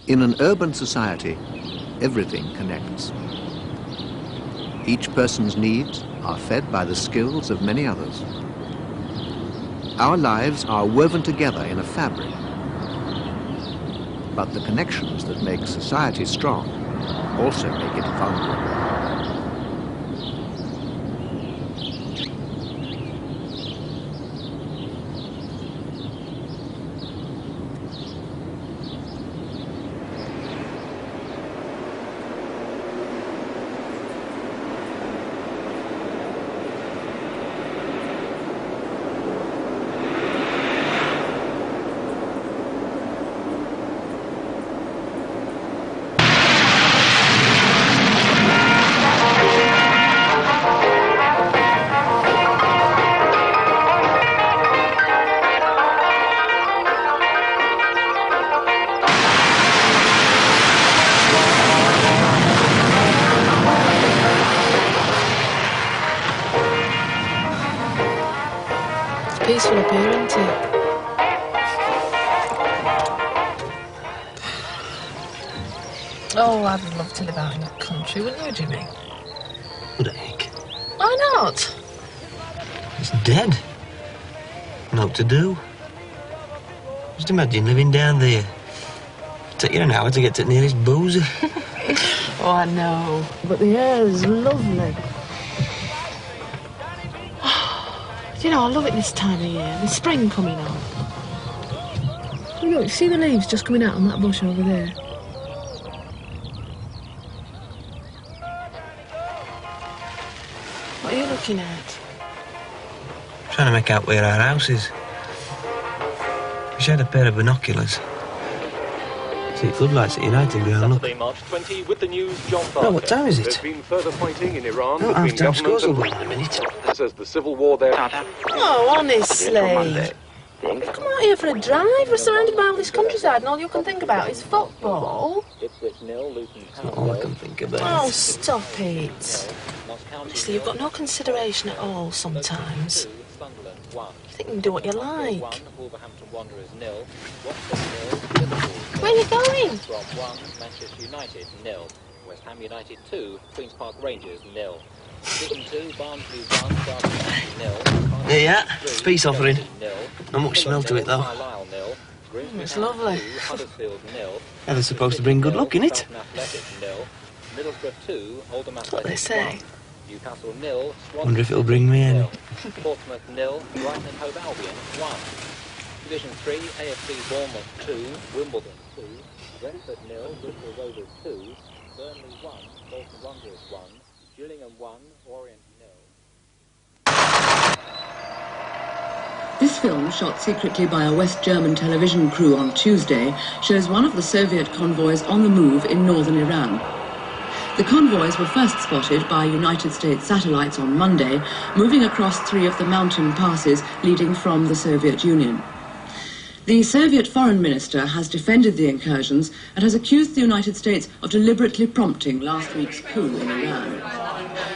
In an urban society, everything connects. Each person's needs are fed by the skills of many others. Our lives are woven together in a fabric. But the connections that make society strong also make it vulnerable. Peaceful up here, isn't it? Oh, I'd love to live out in the country, wouldn't you, Jimmy? What the heck? Why not? It's dead. Not to do. Just imagine living down there. Take you an hour to get to the nearest boozer. Oh, I know. But the air's lovely. You know, I love it this time of year. The spring coming on. Look, see the leaves just coming out on that bush over there? What are you looking at? Trying to make out where our house is. Wish I had a pair of binoculars. See floodlights at United Ground, look. Saturday, March 20, with the news, John Parker. No, what time is it? There's been further fighting in Iran No, between half-time scores will government go in a minute. says the civil war there. Oh, honestly. Come out here for a drive. We're surrounded by all this countryside and all you can think about is football. That's not all I can think about. Oh, stop it. Honestly, you've got no consideration at all sometimes. You think you can do what you like. Where are you going? Manchester United 0. West Ham United 2. Queen's Park Rangers 0. Wigan 2. Barnsley 1. Derby 0. There you are. It's peace offering. Not much smell to it though. Carlisle 0. It's lovely. Huddersfield 0. Yeah, they're supposed to bring good luck, innit? Athletic 0. Middlesbrough 2. Oldham That's what they Athletic say. 1. Newcastle 0. Wonder if it'll bring me any. Portsmouth 0. Brighton and Hove Albion 1. Division 3. AFC Bournemouth 2. Wimbledon 2. Brentford 0. Bristol Rovers 2. Burnley 1. Bolton Wanderers 1. Gillingham 1. Orient 0. This film, shot secretly by a West German television crew on Tuesday, shows one of the Soviet convoys on the move in northern Iran. The convoys were first spotted by United States satellites on Monday, moving across 3 of the mountain passes leading from the Soviet Union. The Soviet foreign minister has defended the incursions and has accused the United States of deliberately prompting last week's coup in Iran.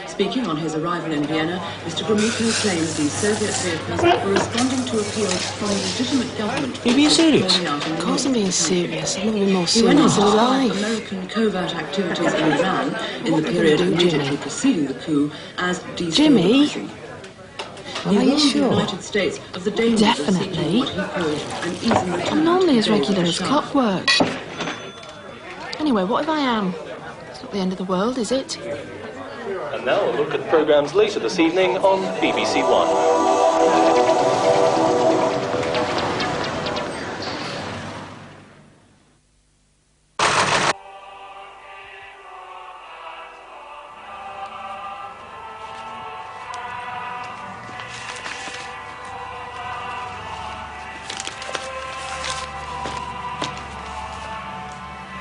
Speaking on his arrival in Vienna, Mr. Gromyko claims the Soviet vehicles were responding to appeals from the legitimate government. Are you being serious? Of course I'm being serious. I've never been more He went on serious to in describe life. American covert activities in Iran in the period immediately preceding the coup as destabilizing. Are you sure? The United States of the dangers Definitely. of seeking what he called an easy return I'm normally to as regular daily as life. clockwork. Anyway, what if I am? It's not the end of the world, is it? And now a look at programmes later this evening on BBC One.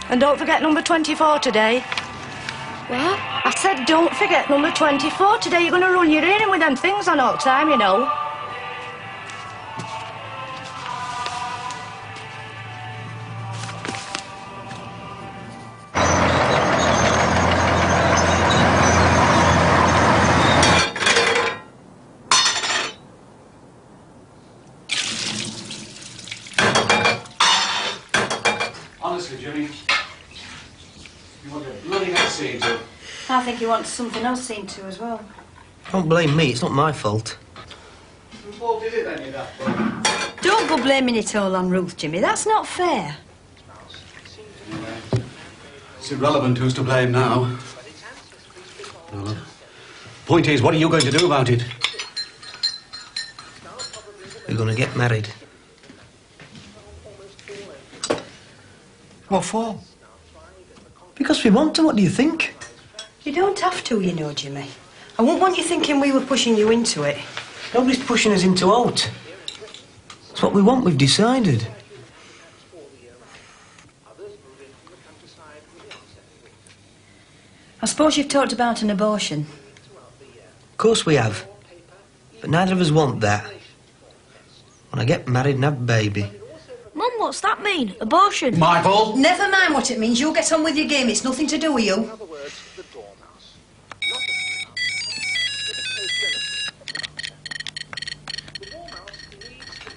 And don't forget number 24 today. What? I said don't forget number 24 today. You're going to run your ear in with them things on all the time, you know. Honestly, Jimmy, Bloody not seen to. I think he wants something else seen to as well. Don't blame me, it's not my fault. Whose fault is it then, you daft bug? Don't go blaming it all on Ruth, Jimmy. That's not fair. It's irrelevant who's to blame now. No. Point is, what are you going to do about it? We're going to get married. What for? Because we want to, what do you think? You don't have to, you know, Jimmy. I wouldn't want you thinking we were pushing you into it. Nobody's pushing us into out. It's what we want, we've decided. I suppose you've talked about an abortion. Of course we have. But neither of us want that. When I get married and have a baby. Mum, what's that mean? Abortion? Michael! Never mind what it means. You get on with your game. It's nothing to do with you.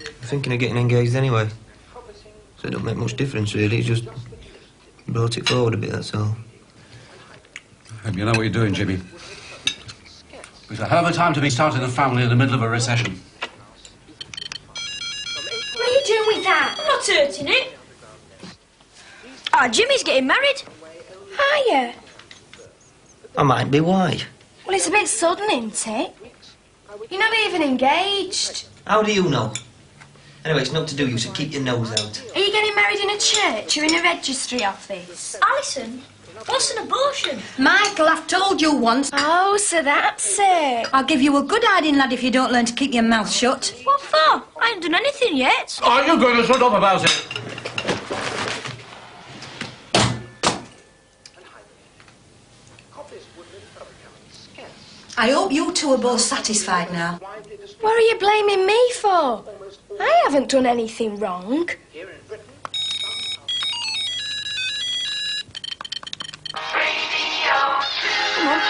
I'm thinking of getting engaged anyway. So it don't make much difference, really. It's just brought it forward a bit, that's all. Hope you know what you're doing, Jimmy. It's a hell of a time to be starting a family in the middle of a recession. What are you doing with that? I'm not hurting it. Ah, Jimmy's getting married. Are you? I might be, why? Well, it's a bit sudden, isn't it? You're not even engaged. How do you know? Anyway, it's not to do you, so keep your nose out. Are you getting married in a church or in a registry office? Alison, what's an abortion? Michael, I've told you once. Oh, so that's it. I'll give you a good hiding, lad, if you don't learn to keep your mouth shut. What for? I ain't done anything yet. Are you going to shut up about it? I hope you two are both satisfied now. What are you blaming me for? I haven't done anything wrong. Come on.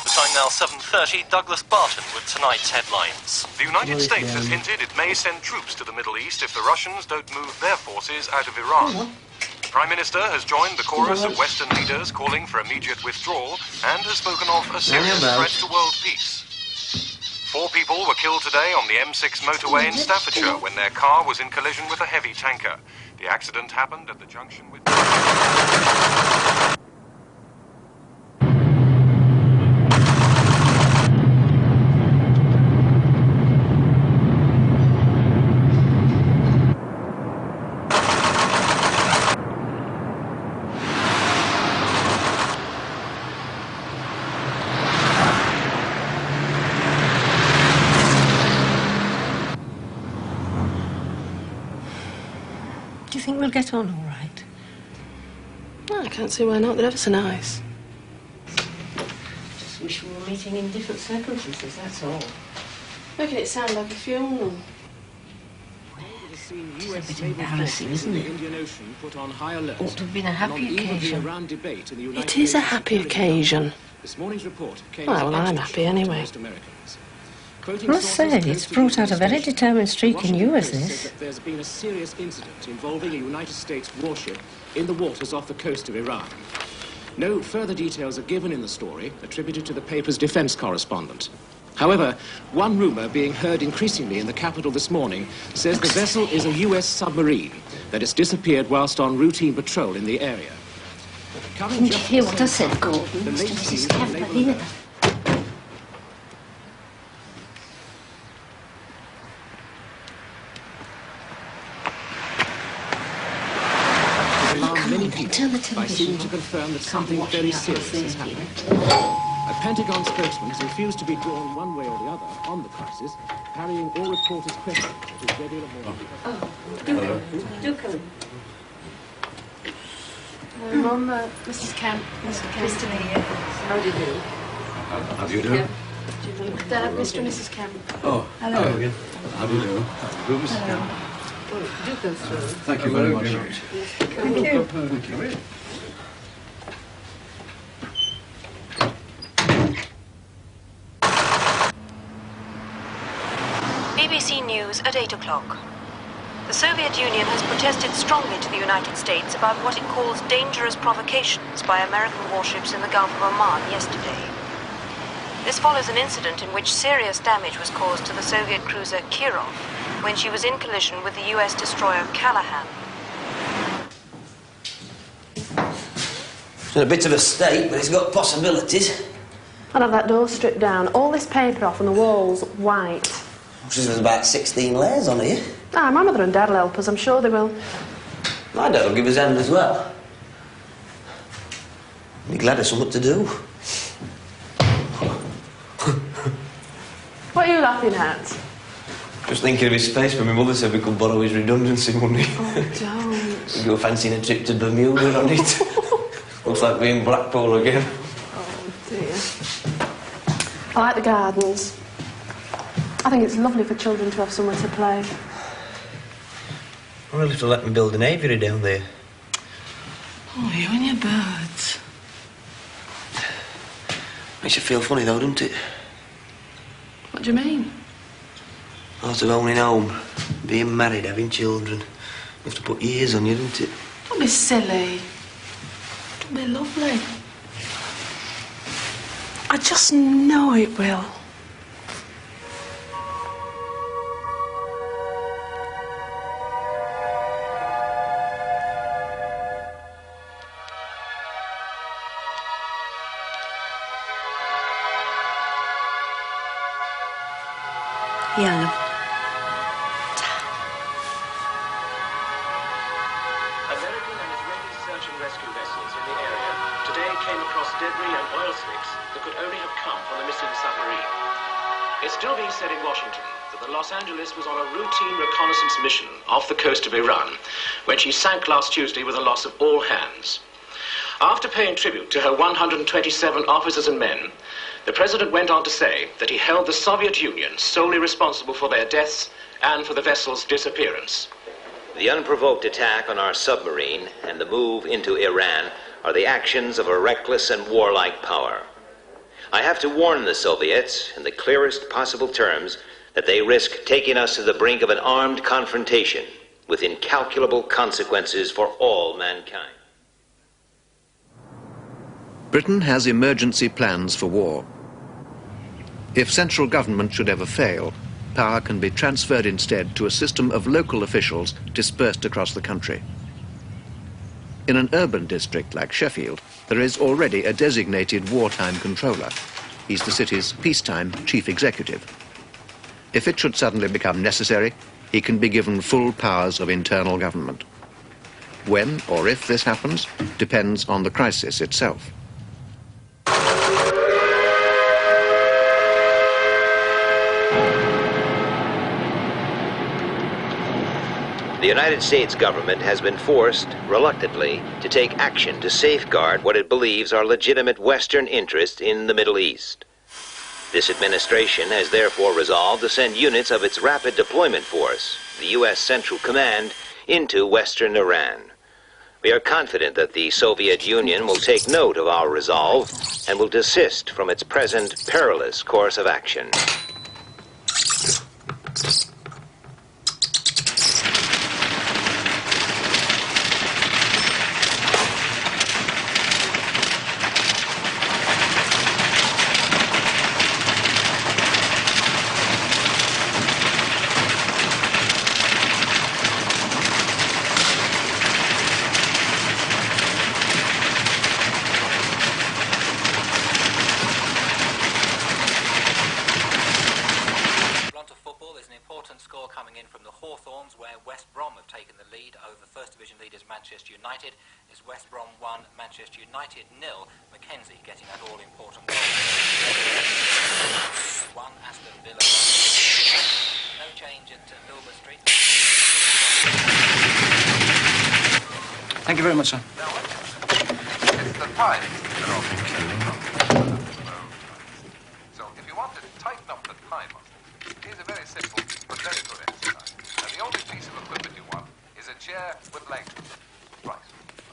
The time now 7:30. Douglas Barton with tonight's headlines. The United States has hinted it may send troops to the Middle East if the Russians don't move their forces out of Iran. The Prime Minister has joined the chorus of Western leaders calling for immediate withdrawal and has spoken of a serious threat to world peace. 4 people were killed today on the M6 motorway in Staffordshire when their car was in collision with a heavy tanker. The accident happened at the junction with... Do you think we'll get on all right? No, I can't see why not. They're ever so nice. Just wish we were meeting in different circumstances, that's all. Making it sound like a funeral. It's a bit embarrassing, isn't it? Ought to have been a happy occasion. It is a happy occasion. Well, I'm happy anyway. I must say, it's brought out a very determined streak in you, as this. There's been a serious incident involving a United States warship in the waters off the coast of Iran. No further details are given in the story, attributed to the paper's defense correspondent. However, one rumor being heard increasingly in the capital this morning says the vessel is a US submarine that has disappeared whilst on routine patrol in the area. Didn't you hear what I said, Gordon? Mr. and Mrs. Kemp are here. Many people by seeming to confirm that something very serious has happened. A Pentagon spokesman has refused to be drawn one way or the other on the crisis, parrying all reporters' questions at his regular morning. Do come. Mum, Mrs. Kemp. Mr. Kemp. Mr. Lee. How do you do? How do you do? Dad, Mr. and Mrs. Kemp. Oh, hello again. How do you do? Hello, Mrs. Kemp. Do go through. Thank you very much. Thank you. Thank you. BBC News at 8 o'clock. The Soviet Union has protested strongly to the United States about what it calls dangerous provocations by American warships in the Gulf of Oman yesterday. This follows an incident in which serious damage was caused to the Soviet cruiser Kirov when she was in collision with the US destroyer Callahan. It's in a bit of a state, but it's got possibilities. I'll have that door stripped down, all this paper off and the walls white. There's about 16 layers on here. Ah, my mother and dad will help us, I'm sure they will. My dad will give us hand as well. Be glad of something to do. What are you laughing at? Just thinking of his face when my mother said we could borrow his redundancy money. Oh, don't. We go fancying a trip to Bermuda on it. Looks like we're in Blackpool again. Oh, dear. I like the gardens. I think it's lovely for children to have somewhere to play. I'll have to let me build an aviary down there. Oh, you and your birds. Makes you feel funny though, doesn't it? What do you mean? Thought of owning home, being married, having children. You have to put years on you, don't it? Don't be silly. Don't be lovely. I just know it will. Yeah. American and Israeli search and rescue vessels in the area today came across debris and oil slicks that could only have come from the missing submarine. It's still being said in Washington that the Los Angeles was on a routine reconnaissance mission off the coast of Iran when she sank last Tuesday with the loss of all hands. After paying tribute to her 127 officers and men, the president went on to say that he held the Soviet Union solely responsible for their deaths and for the vessel's disappearance. The unprovoked attack on our submarine and the move into Iran are the actions of a reckless and warlike power. I have to warn the Soviets in the clearest possible terms that they risk taking us to the brink of an armed confrontation with incalculable consequences for all mankind. Britain has emergency plans for war. If central government should ever fail, power can be transferred instead to a system of local officials dispersed across the country. In an urban district like Sheffield, there is already a designated wartime controller. He's the city's peacetime chief executive. If it should suddenly become necessary, he can be given full powers of internal government. When or if this happens depends on the crisis itself. The United States government has been forced, reluctantly, to take action to safeguard what it believes are legitimate Western interests in the Middle East. This administration has therefore resolved to send units of its Rapid Deployment Force, the U.S. Central Command, into Western Iran. We are confident that the Soviet Union will take note of our resolve and will desist from its present perilous course of action. Thank you very much, sir. It's the time. So, if you want to tighten up the timer, here's a very simple but very good exercise. Now, the only piece of equipment you want is a chair with legs. Right.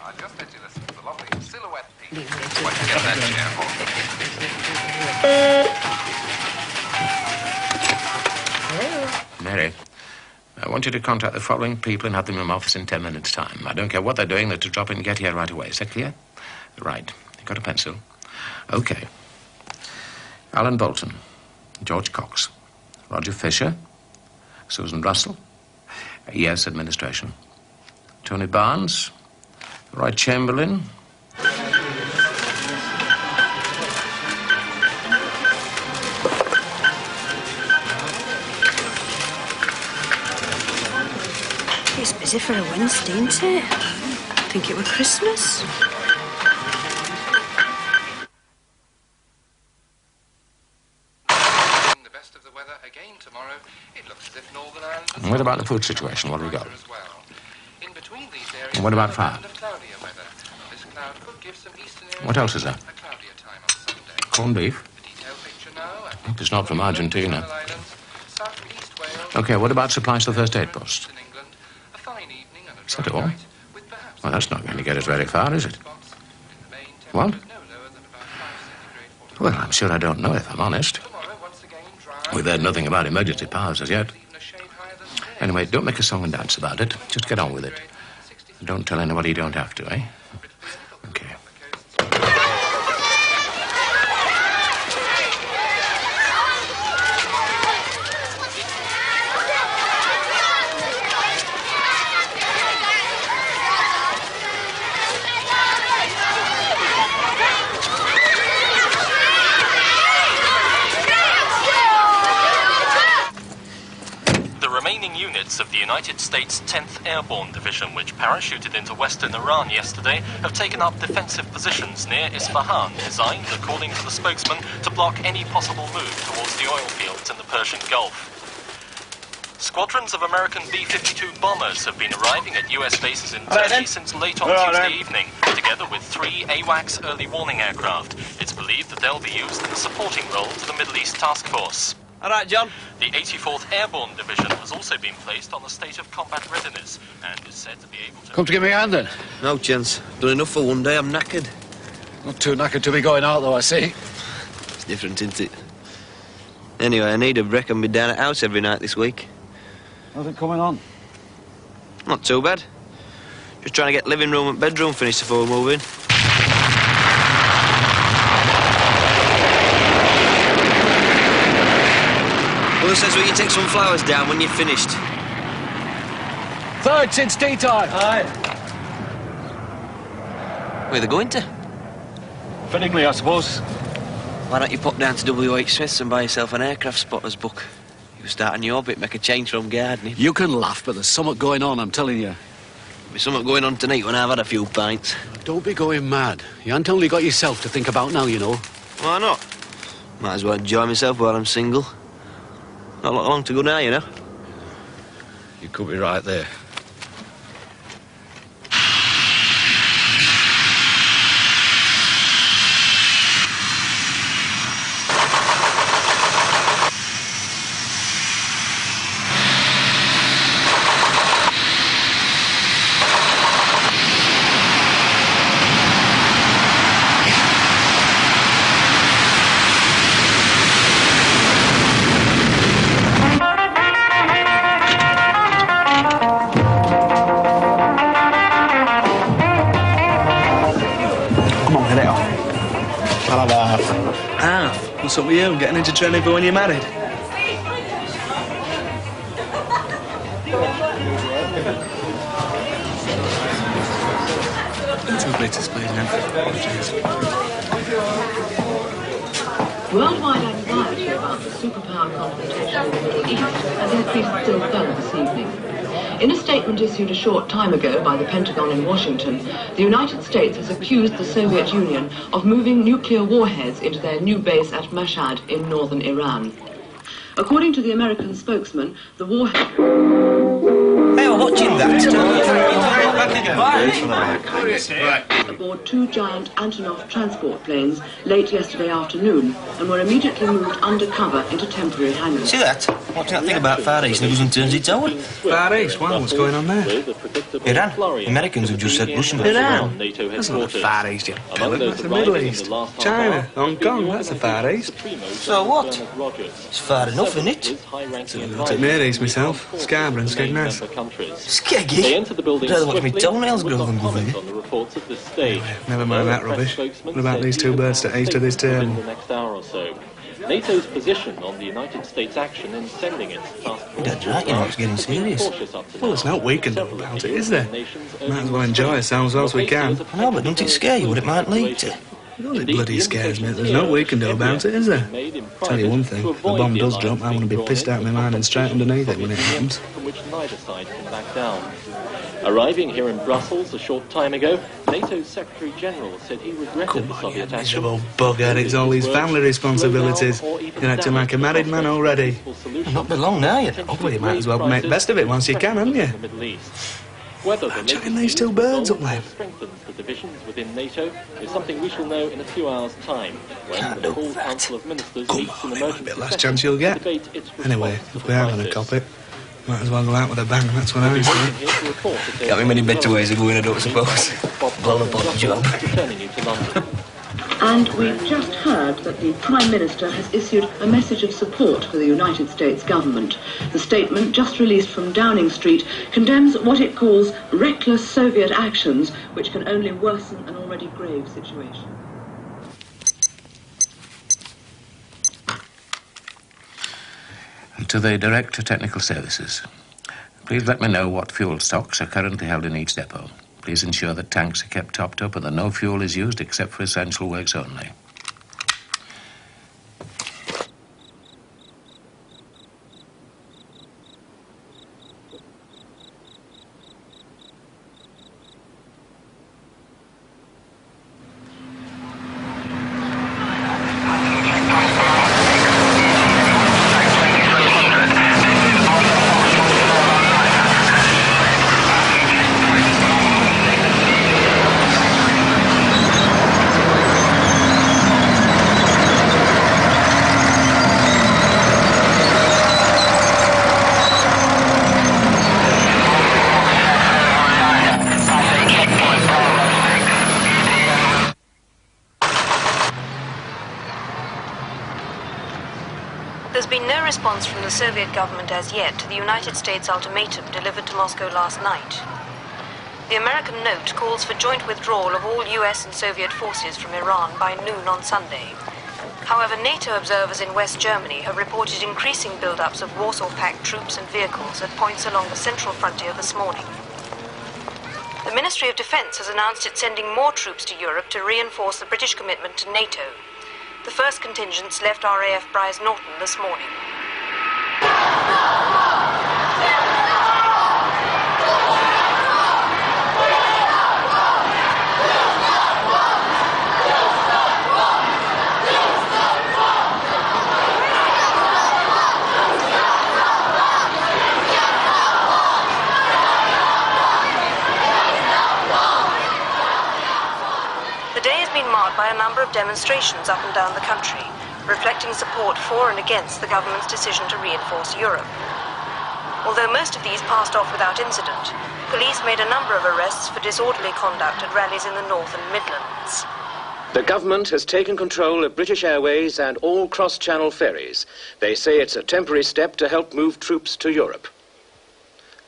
I'll just let you listen to the lovely silhouette piece. What you get that chair for? Mary, want you to contact the following people and have them in my office in 10 minutes' time. I don't care what they're doing, they're to drop in and get here right away. Is that clear? Right. You got a pencil? Okay. Alan Bolton, George Cox, Roger Fisher, Susan Russell, yes, administration, Tony Barnes, Roy Chamberlain. It's busy for a Wednesday, isn't it? I think it was Christmas. The best of the weather again tomorrow. It looks as if Northern Ireland. And what about the food situation? What have we got? In between these areas, And what about fire? cloudier weather. This cloud could give some eastern areas. What else is there? A cloudier time on Sunday. Corned beef? Detailed picture now. Hope it's not from Argentina. South and East Wales. Okay, what about supplies to the first aid post? A fine evening and a Is that all? Well, that's not going to get us very far, is it? What? Well, I'm sure I don't know, if I'm honest. We've heard nothing about emergency powers as yet. Anyway, don't make a song and dance about it. Just get on with it. Don't tell anybody you don't have to, eh? Okay. Of the United States 10th Airborne Division, which parachuted into western Iran yesterday, have taken up defensive positions near Isfahan, designed, according to the spokesman, to block any possible move towards the oil fields in the Persian Gulf. Squadrons of American B-52 bombers have been arriving at US bases in Turkey since late on Tuesday evening, together with 3 AWACS early warning aircraft. It's believed that they'll be used in a supporting role to the Middle East Task Force. All right, John. The 84th Airborne Division has also been placed on a state of combat readiness and is said to be able to... Come to give me a hand, then. No chance. Done enough for one day, I'm knackered. Not too knackered to be going out, though, I see. It's different, isn't it? Anyway, I need a break and be down at house every night this week. How's it coming on? Not too bad. Just trying to get living room and bedroom finished before moving. Mother says, will you take some flowers down when you're finished? Third since tea time. Aye. Where are they going to? Fittingly, I suppose. Why don't you pop down to W.H. Smith's and buy yourself an aircraft spotter's book? You start a new orbit, make a change from gardening. You can laugh, but there's something going on, I'm telling you. There's something going on tonight when I've had a few pints. Don't be going mad. You haven't only got yourself to think about now, you know. Why not? Might as well enjoy myself while I'm single. Not long to go now, you know. You could be right there. What's up with you? Getting into training for when you're married? Two places, please, man. Apologies. Worldwide anxiety about the superpower confrontation in the Middle East has increased still further this evening. In a statement issued a short time ago by the Pentagon in Washington, the United States has accused the Soviet Union of moving nuclear warheads into their new base at Mashhad in northern Iran. According to the American spokesman, the warhead... Hey, we're watching that. Aboard two giant Antonov transport planes late yesterday afternoon and were immediately moved undercover into temporary hangars. See that? Watching that thing about Far East and it goes and turns its over. Far East? Wow, what's going on there? Iran. Americans have just said Russian. Iran? That's not the Far East, you pillock. That's the Middle East. China, Hong Kong, that's the Far East. So what? It's far enough, isn't it? It's at Near East myself. Scarborough and Skegness. Skeggy? I'd rather watch my toenails grow than go there. Never mind that rubbish. What about these two birds to east of this table? NATO's position on the United States action in sending its task force... That's right, you know, it's getting serious. Well, there's no we can do about it, is there? Might as well enjoy ourselves whilst we can. I know, but don't it scare you what it might lead to? Well, it bloody scares me. There's no we can do about it, is there? Tell you one thing, if the bomb does drop, I want to be pissed out of my mind and straight underneath it when it happens. From which neither side can back down. Arriving here in Brussels a short time ago, NATO's Secretary-General said he regretted the Soviet action. Miserable bugger, it's all his family responsibilities. You're acting like a married man already. Not been long now, you know. Well, you might as well make the best of it once you can, haven't you? Chucking these two birds up there. Strengthens the divisions within NATO is something we shall know in a few hours' time, when the full Council of Ministers meets in emergency Last chance you'll get. Anyway, if we are going to cop it, might as well go out with a bang, that's what I say. Can't be many better ways of going, I don't suppose. Blown up on the job. And we've just heard that the Prime Minister has issued a message of support for the United States government. The statement, just released from Downing Street, condemns what it calls reckless Soviet actions, which can only worsen an already grave situation. To the Director Technical Services. Please let me know what fuel stocks are currently held in each depot. Please ensure that tanks are kept topped up and that no fuel is used except for essential works only. There's been no response from the Soviet government as yet to the United States ultimatum delivered to Moscow last night. The American note calls for joint withdrawal of all US and Soviet forces from Iran by noon on Sunday. However, NATO observers in West Germany have reported increasing build-ups of Warsaw-packed troops and vehicles at points along the central frontier this morning. The Ministry of Defense has announced it's sending more troops to Europe to reinforce the British commitment to NATO. The first contingents left RAF Brize Norton this morning. The day has been marked by a number of demonstrations up and down the country, reflecting support for and against the government's decision to reinforce Europe. Although most of these passed off without incident, police made a number of arrests for disorderly conduct at rallies in the North and Midlands. The government has taken control of British Airways and all cross-channel ferries. They say it's a temporary step to help move troops to Europe.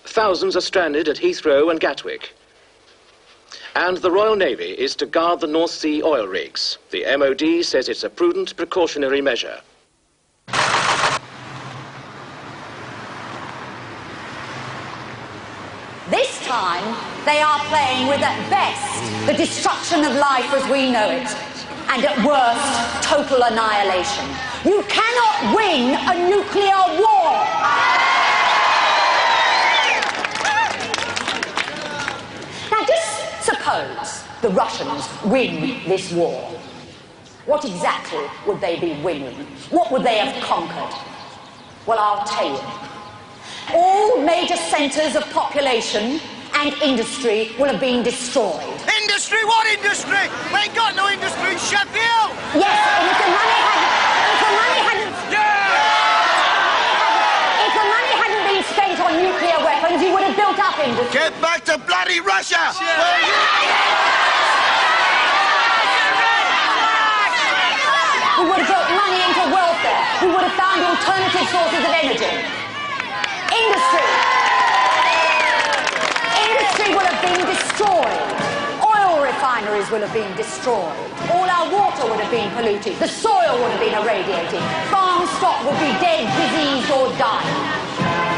Thousands are stranded at Heathrow and Gatwick. And the Royal Navy is to guard the North Sea oil rigs. The MOD says it's a prudent precautionary measure. This time, they are playing with, at best, the destruction of life as we know it, and at worst, total annihilation. You cannot win a nuclear war! Now, just suppose the Russians win this war. What exactly would they be winning? What would they have conquered? Well, I'll tell you. all major centres of population and industry will have been destroyed. Industry? What industry? We ain't got no industry in Sheffield! Yes, and if the money hadn't been spent on nuclear weapons, you would have built up industry. Get back to bloody Russia! We would have built money into welfare. We would have found alternative sources of energy. Industry would have been destroyed. Oil refineries would have been destroyed. All our water would have been polluted. The soil would have been irradiated. Farm stock would be dead, diseased or dying.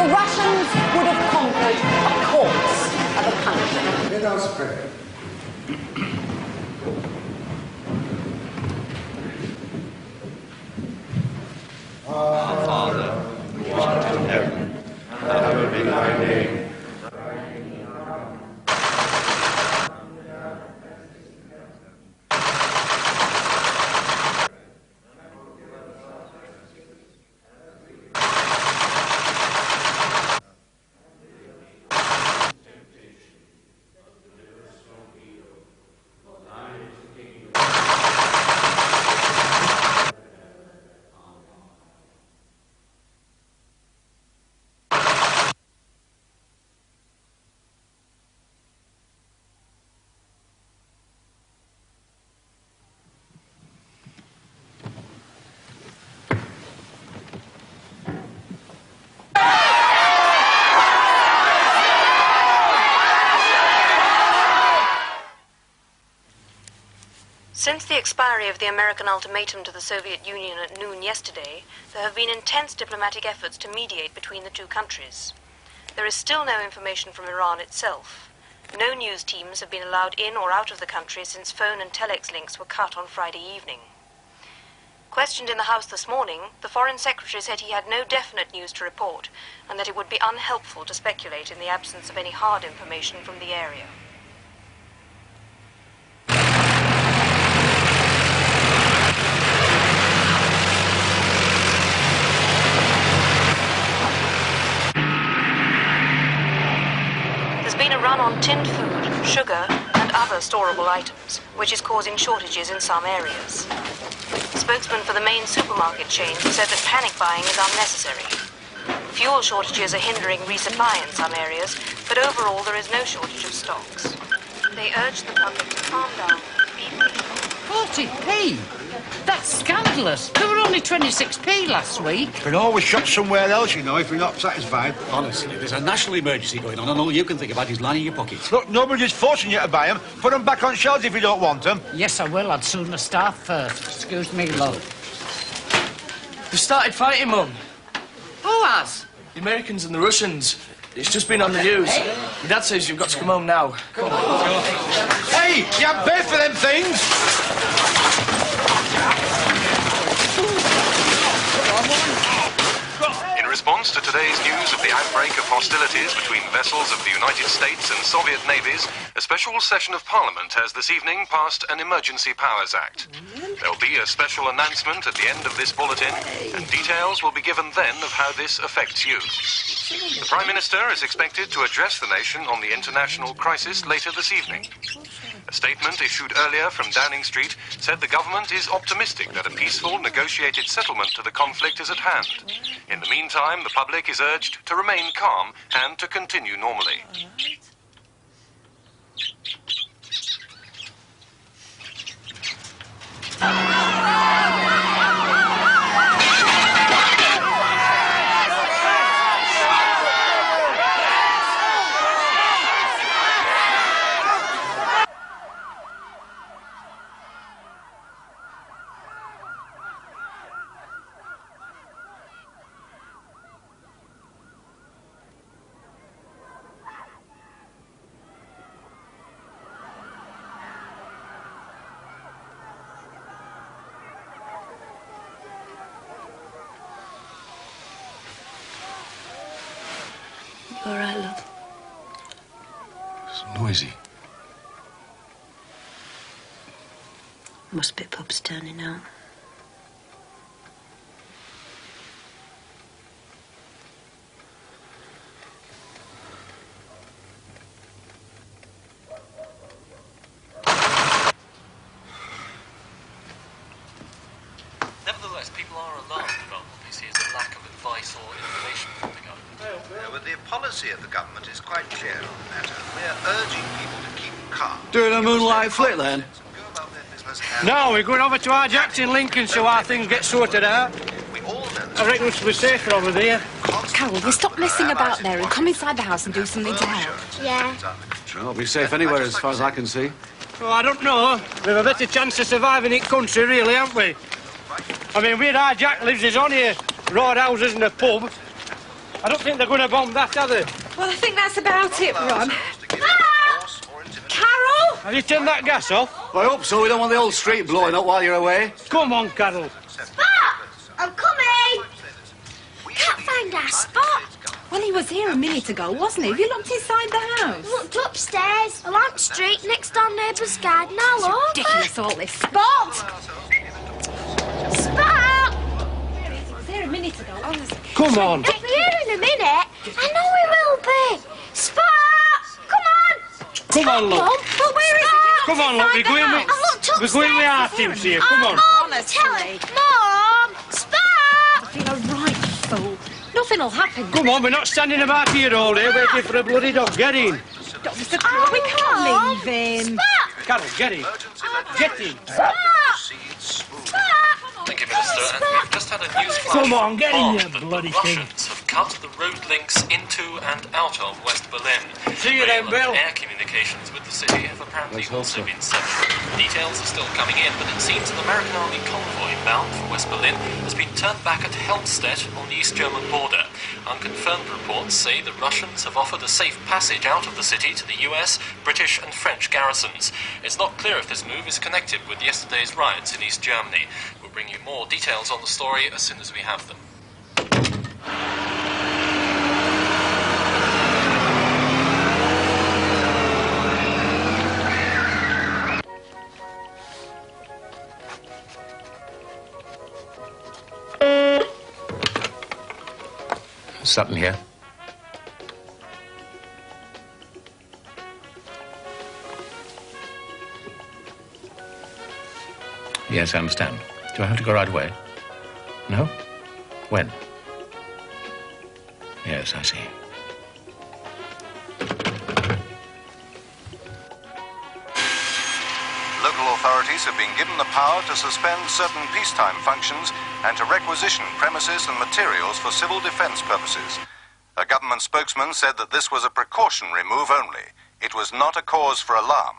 The Russians would have conquered a corpse of a country. Let us pray. Our Father, who art in heaven, hallowed be thy name. Since the expiry of the American ultimatum to the Soviet Union at noon yesterday, there have been intense diplomatic efforts to mediate between the two countries. There is still no information from Iran itself. No news teams have been allowed in or out of the country since phone and telex links were cut on Friday evening. Questioned in the House this morning, the Foreign Secretary said he had no definite news to report and that it would be unhelpful to speculate in the absence of any hard information from the area. There's been a run on tinned food, sugar, and other storable items, which is causing shortages in some areas. Spokesman for the main supermarket chain said that panic buying is unnecessary. Fuel shortages are hindering resupply in some areas, but overall there is no shortage of stocks. They urge the public to calm down, be patient. 40p? That's scandalous. There were only 26p last week. Can always shop somewhere else, you know, if you're not satisfied. Honestly, there's a national emergency going on, and all you can think about is lining your pockets. Look, nobody's forcing you to buy them. Put them back on shelves if you don't want them. Yes, I will. I'd sooner starve first. Excuse me, love. They've started fighting, Mum. Who has? The Americans and the Russians. It's just been on the news. My dad says you've got to come home now. Come on. Hey, you haven't paid for them things! In response to today's news of the outbreak of hostilities between vessels of the United States and Soviet navies, a special session of Parliament has this evening passed an Emergency Powers Act. There'll be a special announcement at the end of this bulletin, and details will be given then of how this affects you. The Prime Minister is expected to address the nation on the international crisis later this evening. A statement issued earlier from Downing Street said the government is optimistic that a peaceful, negotiated settlement to the conflict is at hand. In the meantime, the public is urged to remain calm and to continue normally. All right, love. It's noisy. Must be pubs turning out. realise people are alarmed about what they see as a lack of advice or information from the government. Well, the policy of the government is quite clear on the matter. We're urging people to keep calm. Doing a moonlight flick, then? No, we're going over to our jacks in Lincoln so our things get sorted out. I reckon we'll be safer over there. Carol, will you stop messing about there and come inside the house and do something to help? Yeah. Well, be safe anywhere as far as I can see. Oh, I don't know. We've a better chance of surviving in country, really, haven't we? I mean, where our Jack lives is only a road houses and a pub. I don't think they're going to bomb that, are they? Well, I think that's about it, Ron. Carol! Have you turned that gas off? I hope so. We don't want the whole street blowing up while you're away. Come on, Carol. Spot! I'm coming! Can't find our Spot. Well, he was here a minute ago, wasn't he? Have you looked inside the house? Looked upstairs, along the street, next door neighbour's garden, all over. Ridiculous, all this. Spot! Spot! He was here a minute ago. Come on. If we're here in a minute, I know we will be. Spot! Come on! Come on, look. Mum, but where is it? Come on, look. We're going with our teams here. Come on. Honestly. Mum! Spot! You're a right fool. Nothing'll happen. Come on, we're not standing about here all day waiting for a bloody dog. Get in. Mr. Crow, we can't leave him. Carol, get in. Get in. Thank you, Minister. And we've just had a news flash. Come on, get in, that you the bloody thing. Russians have cut the road links into and out of West Berlin. See you then, Bill. Air communications with the city have apparently also been severed. Details are still coming in, but it seems an American army convoy bound for West Berlin has been turned back at Helmstedt on the East German border. Unconfirmed reports say the Russians have offered a safe passage out of the city to the US, British and French garrisons. It's not clear if this move is connected with yesterday's riots in East Germany. We'll bring you more details on the story as soon as we have them. Sutton here. Yes, I understand. Do I have to go right away? No? When? Yes, I see. Local authorities have been given the power to suspend certain peacetime functions and to requisition premises and materials for civil defense purposes. A government spokesman said that this was a precautionary move only. It was not a cause for alarm.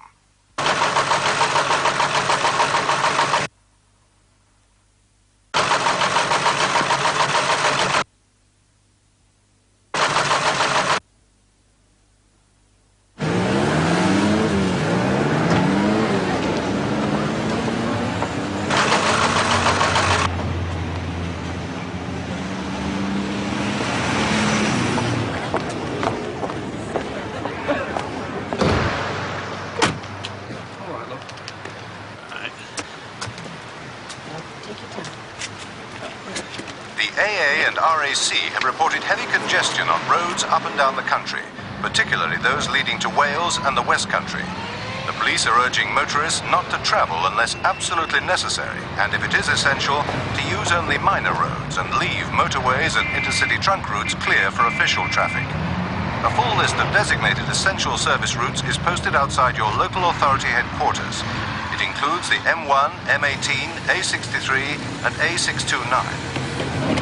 Have reported heavy congestion on roads up and down the country, particularly those leading to Wales and the West Country. The police are urging motorists not to travel unless absolutely necessary, and if it is essential, to use only minor roads and leave motorways and intercity trunk routes clear for official traffic. A full list of designated essential service routes is posted outside your local authority headquarters. It includes the M1, M18, A63 and A629.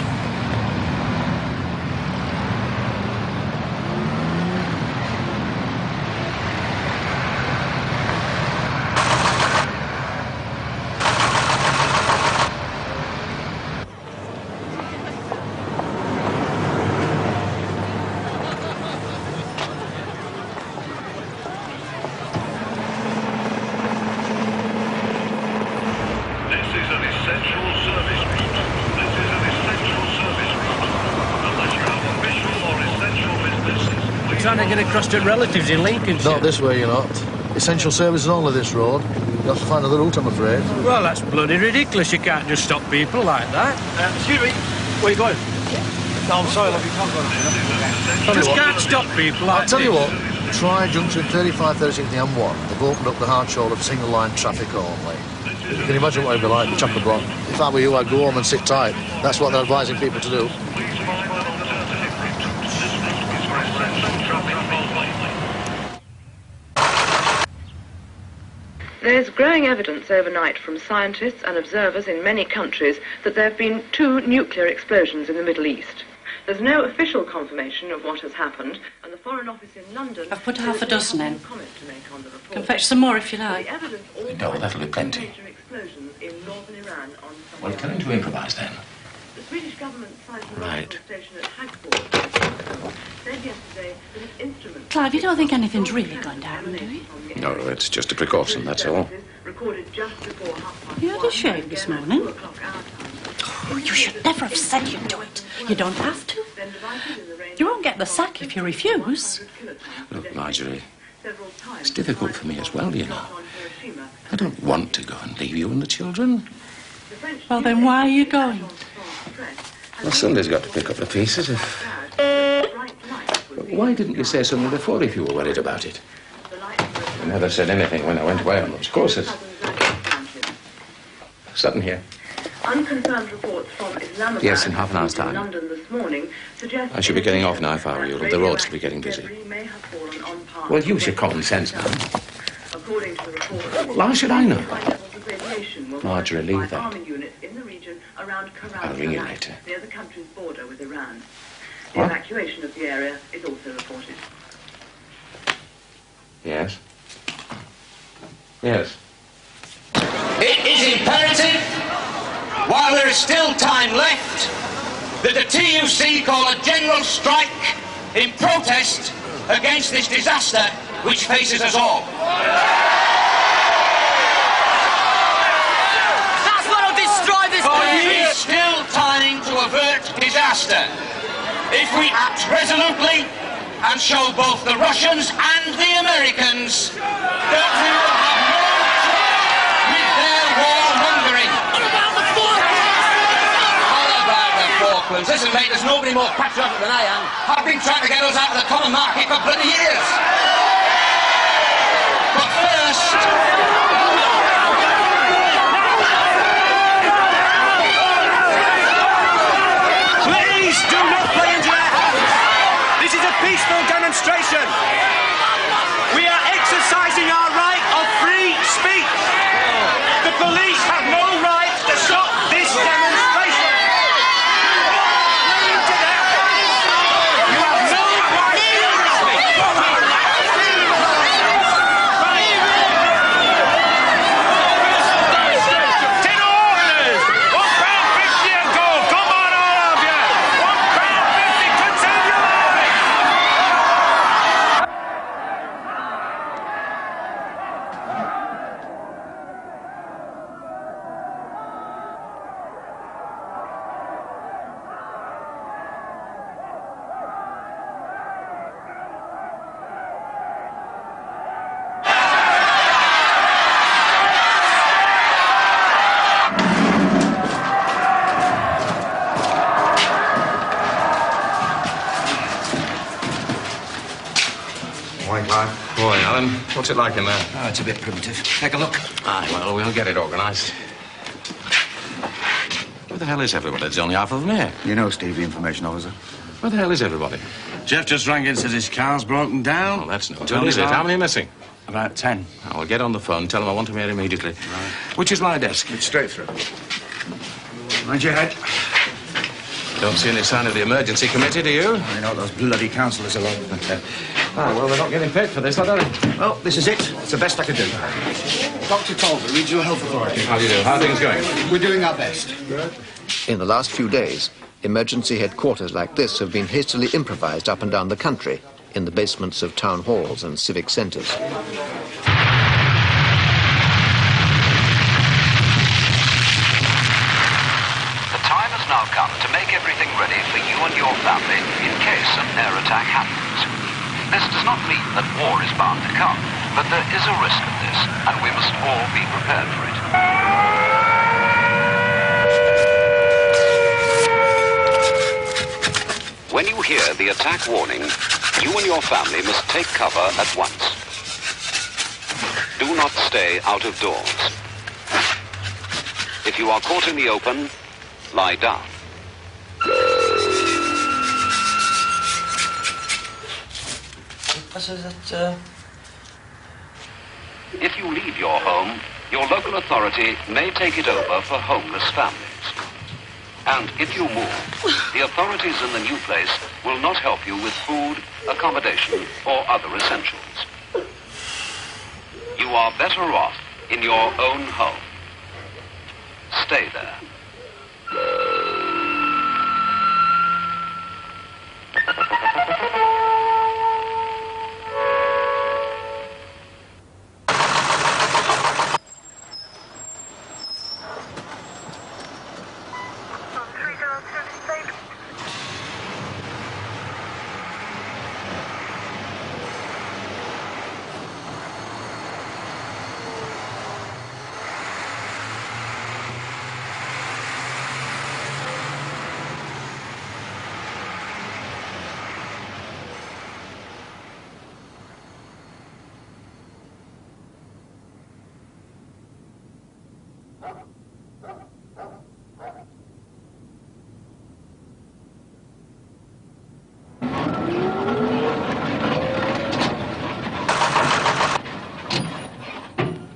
Trying to get across to relatives in Lincolnshire. Not this way, you're not. Essential service is only this road. You'll have to find another route, I'm afraid. Well, that's bloody ridiculous. You can't just stop people like that. Excuse me. Where are you going? No, I'm sorry, love, you can't go there. Just can't stop people like I'll tell you what. Try junction 35, 36 and the M1. They've opened up the hard shoulder for single-line traffic only. You can imagine what it'd be like, the chock-a-block. If I were you, I'd go home and sit tight. That's what they're advising people to do. There's growing evidence overnight from scientists and observers in many countries that there have been 2 nuclear explosions in the Middle East. There's no official confirmation of what has happened, and the Foreign Office in London... I've put half a dozen in. Can fetch some more if you like. No, that'll be plenty. Well, tell him to improvise then. The Swedish government Right. station at Hagfors said yesterday that its instruments... Clive, you don't think anything's really gone down, do you? No, it's just a precaution, that's all. recorded just before 5:30. You had a shave this morning. Oh, you should never have said you'd do it. You don't have to. You won't get the sack if you refuse. Look, Marjorie, it's difficult for me as well, you know. I don't want to go and leave you and the children. Well, then why are you going? Well, somebody's got to pick up the pieces. Why didn't you say something before if you were worried about it? You never said anything when I went away on those courses. Sutton here. Unconfirmed reports from Islamabad, Yes, in half an hour's time. London this morning suggest I should be getting off now if I were you. The roads should be getting busy. Well, use your common sense, man. According to the report, Why should I know? levels of radiation were Marjorie, leave that. army units in the region around I'll ring you later. near the country's border with Iran. The What? evacuation of the area is also reported. Yes? Yes. It is imperative, while there is still time left, that the TUC call a general strike in protest against this disaster which faces us all. That's what'll destroy this There place. is still time to avert disaster if we act resolutely and show both the Russians and the Americans that we will have no trouble with their warmongering. What about the Falklands? Listen, mate, there's nobody more patriotic than I am. I've been trying to get us out of the common market for bloody years. But first... Please do not play into our hands. This is a peaceful demonstration. We are exercising our right of free speech. The police have no right to stop this demonstration. You have no right to speak. Ten orders! £1.50 a go! Come on, all of you! £1.50, continue! Morning, Clive. Morning, Alan. What's it like in there? Oh, it's a bit primitive. Take a look. Aye, well, we'll get it organised. Where the hell is everybody? There's only half of them here. You know Steve, the information officer. Where the hell is everybody? Jeff just rang in, says his car's broken down. Oh, that's no good, is it? How many are missing? About 10. I'll get on the phone, tell them I want them here immediately. Right. Which is my desk? It's straight through. Mind your head. Don't see any sign of the emergency committee, do you? I know those bloody councillors are all. Ah, well, they're not getting paid for this, are they? Well, this is it. It's the best I could do. Dr. Talbot, Regional Health Authority. How do you do? How are things going? We're doing our best. In the last few days, emergency headquarters like this have been hastily improvised up and down the country in the basements of town halls and civic centres. The time has now come to make everything ready for you and your family in case an air attack happens. This does not mean that war is bound to come, but there is a risk of this, and we must all be prepared for it. When you hear the attack warning, you and your family must take cover at once. Do not stay out of doors. If you are caught in the open, lie down. If you leave your home, your local authority may take it over for homeless families. And if you move, the authorities in the new place will not help you with food, accommodation, or other essentials. You are better off in your own home. Stay there.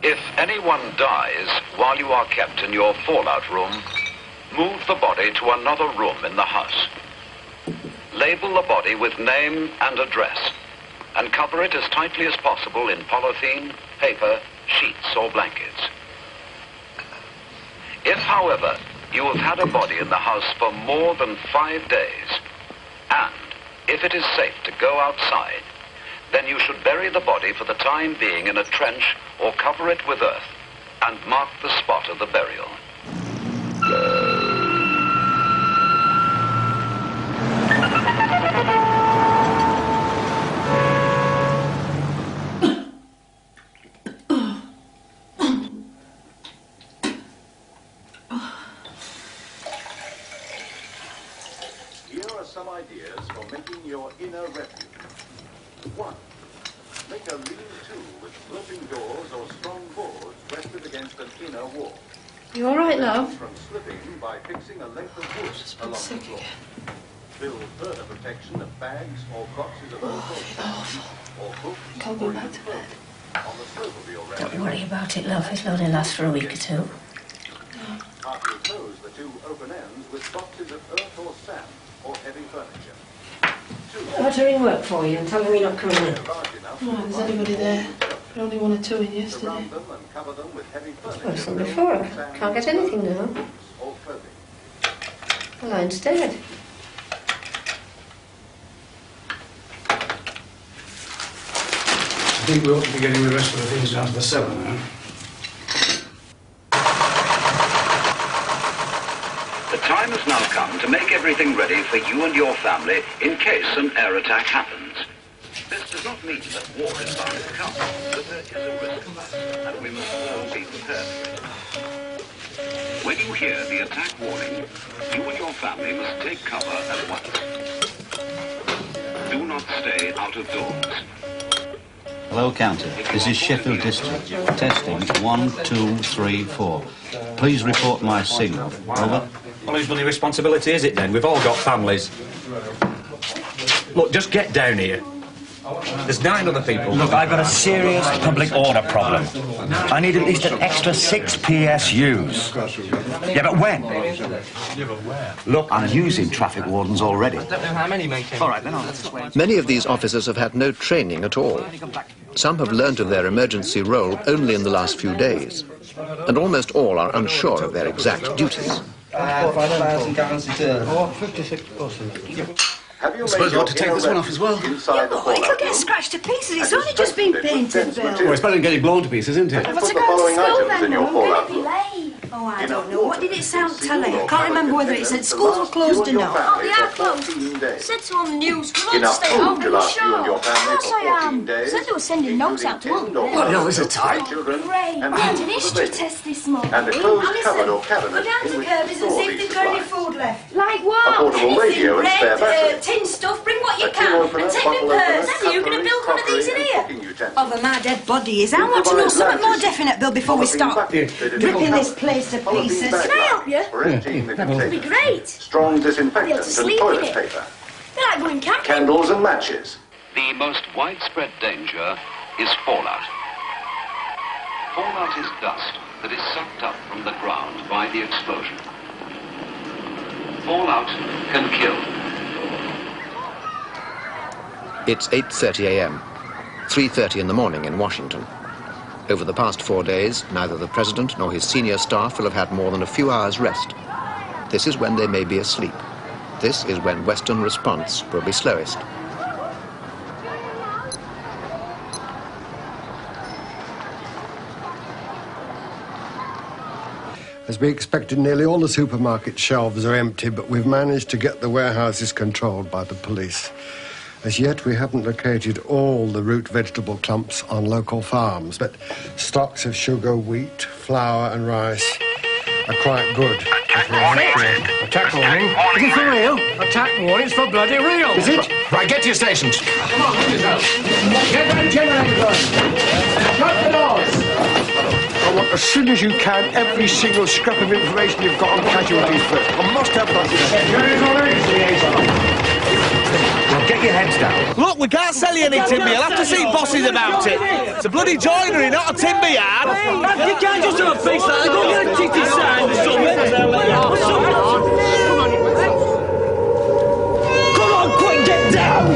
If anyone dies while you are kept in your fallout room, move the body to another room in the house. Label the body with name and address, and cover it as tightly as possible in polythene, paper, sheets, or blankets. If, however, you have had a body in the house for more than 5 days, and if it is safe to go outside, then you should bury the body for the time being in a trench or cover it with earth and mark the spot of the burial. Here are some ideas for making your inner refuge. 1. Make a lean-to with sloping doors or strong boards rested against an inner wall. You all right, love? From slipping by fixing a length of wood along the floor. Build further protection of bags or boxes of earth or books Can't go back to bed. on the slope of your refuge. Don't worry about it, love. It'll only last for a week or two. After you close the 2 open ends with boxes of earth or sand or heavy furniture. I'll have to ring work for you and tell them you're not coming in. Right, there's anybody there? There only 1 or 2 in yesterday. Worse than before. Can't get anything now. The line's dead. I think we ought to be getting the rest of the things down to the cellar now. The time has now come to make everything ready for you and your family in case an air attack happens. This does not mean that war is bound to come, but there is a risk of that, and we must all be prepared for it. When you hear the attack warning, you and your family must take cover at once. Do not stay out of doors. Hello, Counter. This is Sheffield District. Testing 1, 2, 3, 4. Please report my signal. Over. Well, whose bloody responsibility is it then? We've all got families. Look, just get down here. There's 9 other people. Look, I've got a serious public order problem. I need at least an extra 6 PSUs. Yeah, but when? Look, I'm using traffic wardens already. I don't know how many make it. All right, then I'll explain. Many of these officers have had no training at all. Some have learned of their emergency role only in the last few days, and almost all are unsure of their exact duties. 5,000 gallons a day. Oh, 56%. I suppose I ought to take this one off as well. Yeah, but it'll get scratched to pieces. It's only just been painted, Bill. Well, it's better than getting blown to pieces, isn't it? What's it going to school then? I'm going to be late. Oh, I don't know. What did it sound telly? I can't remember whether it said schools were closed or not. Oh, they are closed. It said so on the news. We'll all stay home. Are you sure? Of course I am. Said they were sending notes out to all. What hell is it tight? Great. We had an history test this morning. And a closed cupboard or cabinet Go down to Kirby's and see if they've got any food left. Like A what? portable radio and spare battery. Tin stuff. Bring what you can. And take me purse. Then you're going to build one of these in here. over my dead body is. I want to know something more definite, Bill, before we start ripping this place to pieces. Can I help you? That'd be great. Strong I'll be able disinfectant to sleep and in toilet it. paper. They're like going camping. Candles and matches. The most widespread danger is fallout. Fallout is dust that is sucked up from the ground by the explosion. Fallout can kill. It's 8:30 a.m., 3:30 in the morning in Washington. Over the past 4 days, neither the president nor his senior staff will have had more than a few hours' rest. This is when they may be asleep. This is when Western response will be slowest. As we expected, nearly all the supermarket shelves are empty, but we've managed to get the warehouses controlled by the police. As yet, we haven't located all the root vegetable clumps on local farms, but stocks of sugar, wheat, flour and rice are quite good. Attack warning. Attack warning? Is it for real? Attack warning? It's for bloody real. Is it? Right, get to your stations. Come on, get yourself. Get that generator going. Shut the doors. I want, as soon as you can, every single scrap of information you've got on casualties first. I must have that. Well, get your heads down. Look, we can't sell you any timber. You'll have to see bosses about it. It's a bloody joinery, not a timber yard. You can't just do a fix like that. Go get a titty sign or something. Come on, quick, get down.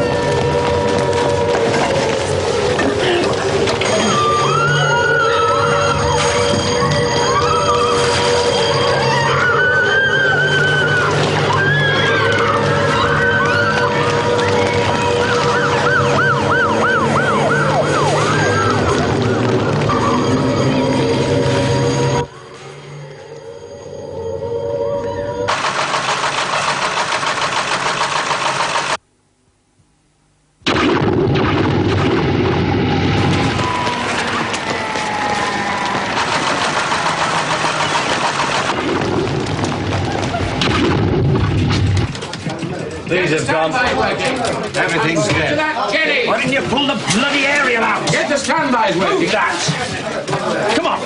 These have gone. Everything's dead. Why didn't you pull the bloody aerial out? Get the standbys working. Move that. Come on.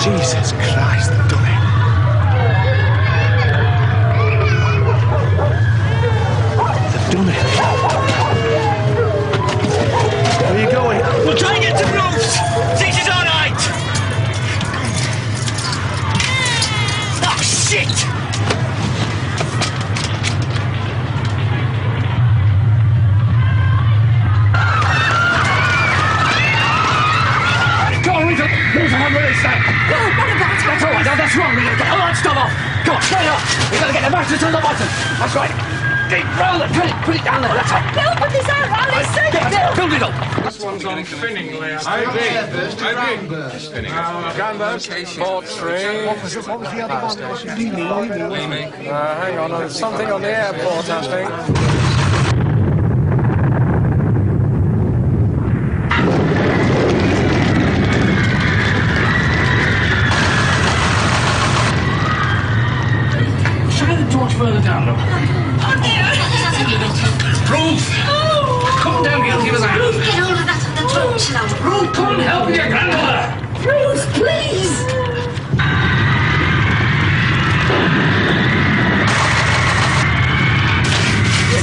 Jesus Christ, they've done it. They've done it. Where are you going? We'll try and get to Bruce. This is all right. Oh, shit. Go on, Rita. Rita, have release that. That's all right. No, that's wrong. We've got to get all that stuff off. Come on, straight up. We've got to get the mattress to the bottom. That's right. Deep, roll it. Put it down there. That's right. Bill, put this out. I'll listen. Build it up. This one's on spinning layout. I agree. Spinning. Gambas, port three. What was the other one? Leamy. Hang on, there's something on the airport, I think. Further down, look. Oh dear! Ruth! Oh. Come down here and give us a hand. Ruth, get hold of that on the torch now. Ruth, come and help your grandmother. Ruth, please!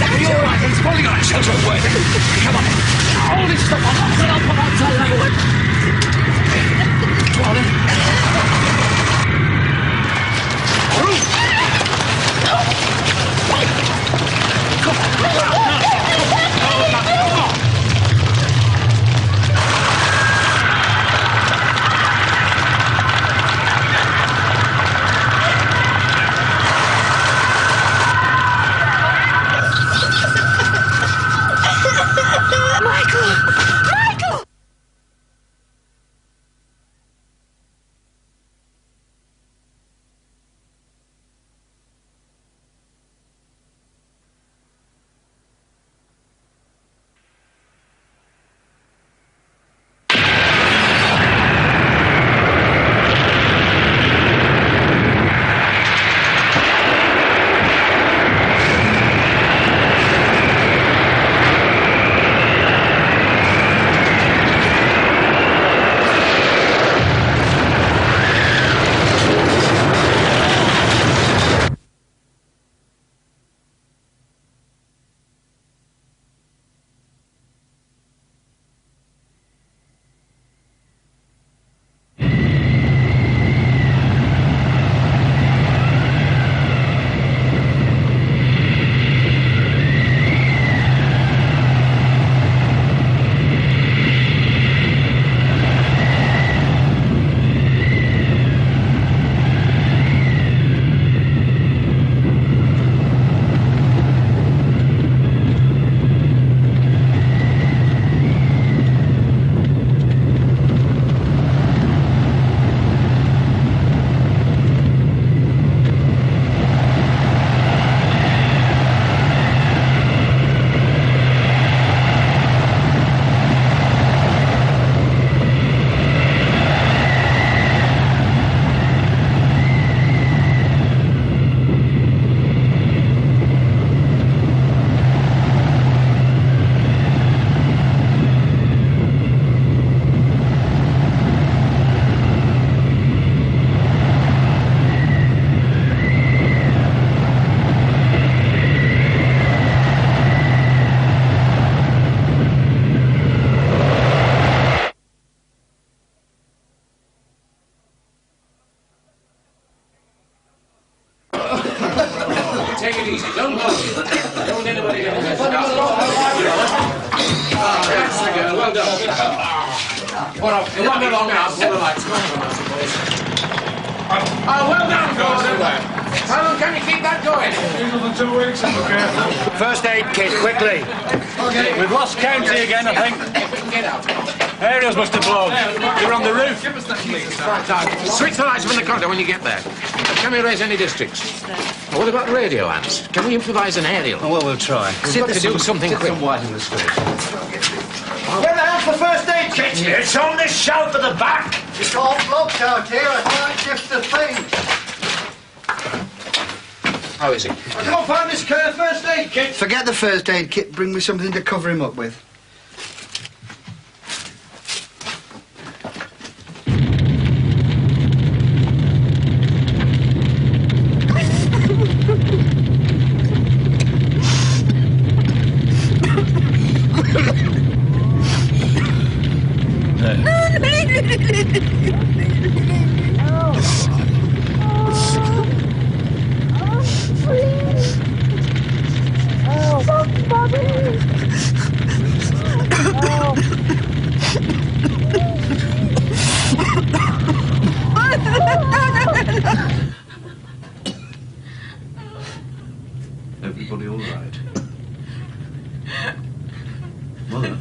Are you all right? Come on. Hold it, stop. I'll put on to level. Come on then. Take it easy. Don't let anybody get That's the girl. Well done. It won't be long now. Pull the lights. Oh, well done, Gordon. How long can you keep that going? Another 2 weeks, if we're careful. First aid kit, quickly. Okay. We've lost count here again, I think. Get out. Aerials must have blown. You're on the roof. Give us that, please. Right. Switch the lights from the corridor when you get there. Can we raise any districts? What about radio ants? Can we improvise an aerial? Oh, well, we'll try. We've got to do something quick. White in the street. Where the hell's the first aid kit here? It's on this shelf at the back. It's all blocked out here. I can't shift the thing. How is he? I can't find this first aid kit. Forget the first aid kit. Bring me something to cover him up with. Everybody all right? Mother?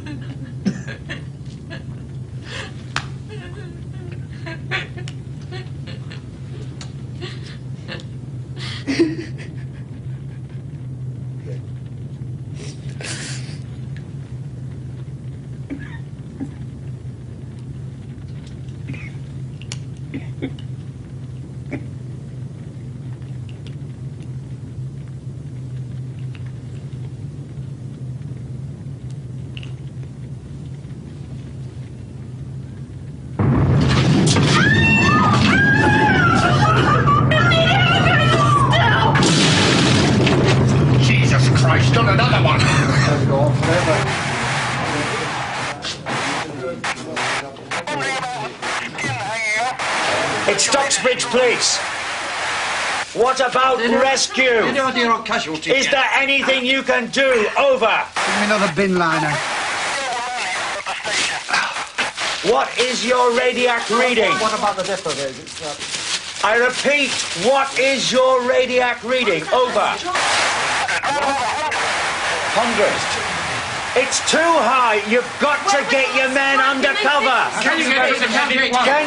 What about rescue? Any idea on casualties? Is there anything you can do? Over. Give me another bin liner. What is your radiac reading? What about the depot there? I repeat, what is your radiac reading? Over. 100. It's too high. You've got to get your men under cover. Can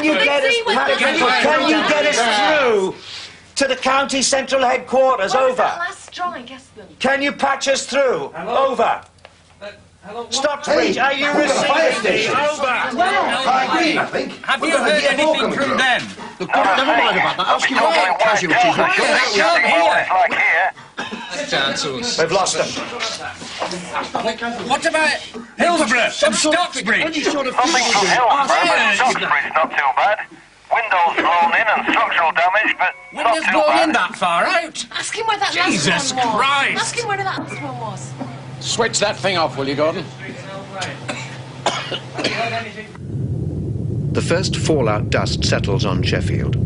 you get us through to the county central headquarters? Over. Can you patch us through? Over. Stop, please. Are you receiving me? Over. I agree, I think. Have you heard anything from them? Look, never mind about that. Ask him what casualties We've lost them. What about Hillsborough and Stocksbridge? Nothing from Hillsborough, but Stocksbridge not too bad. Windows blown in and structural damage, but not Windows too blown bad. in that far out? Ask him where that Jesus last one was. Christ. Ask him where that last one was. Switch that thing off, will you, Gordon? The first fallout dust settles on Sheffield.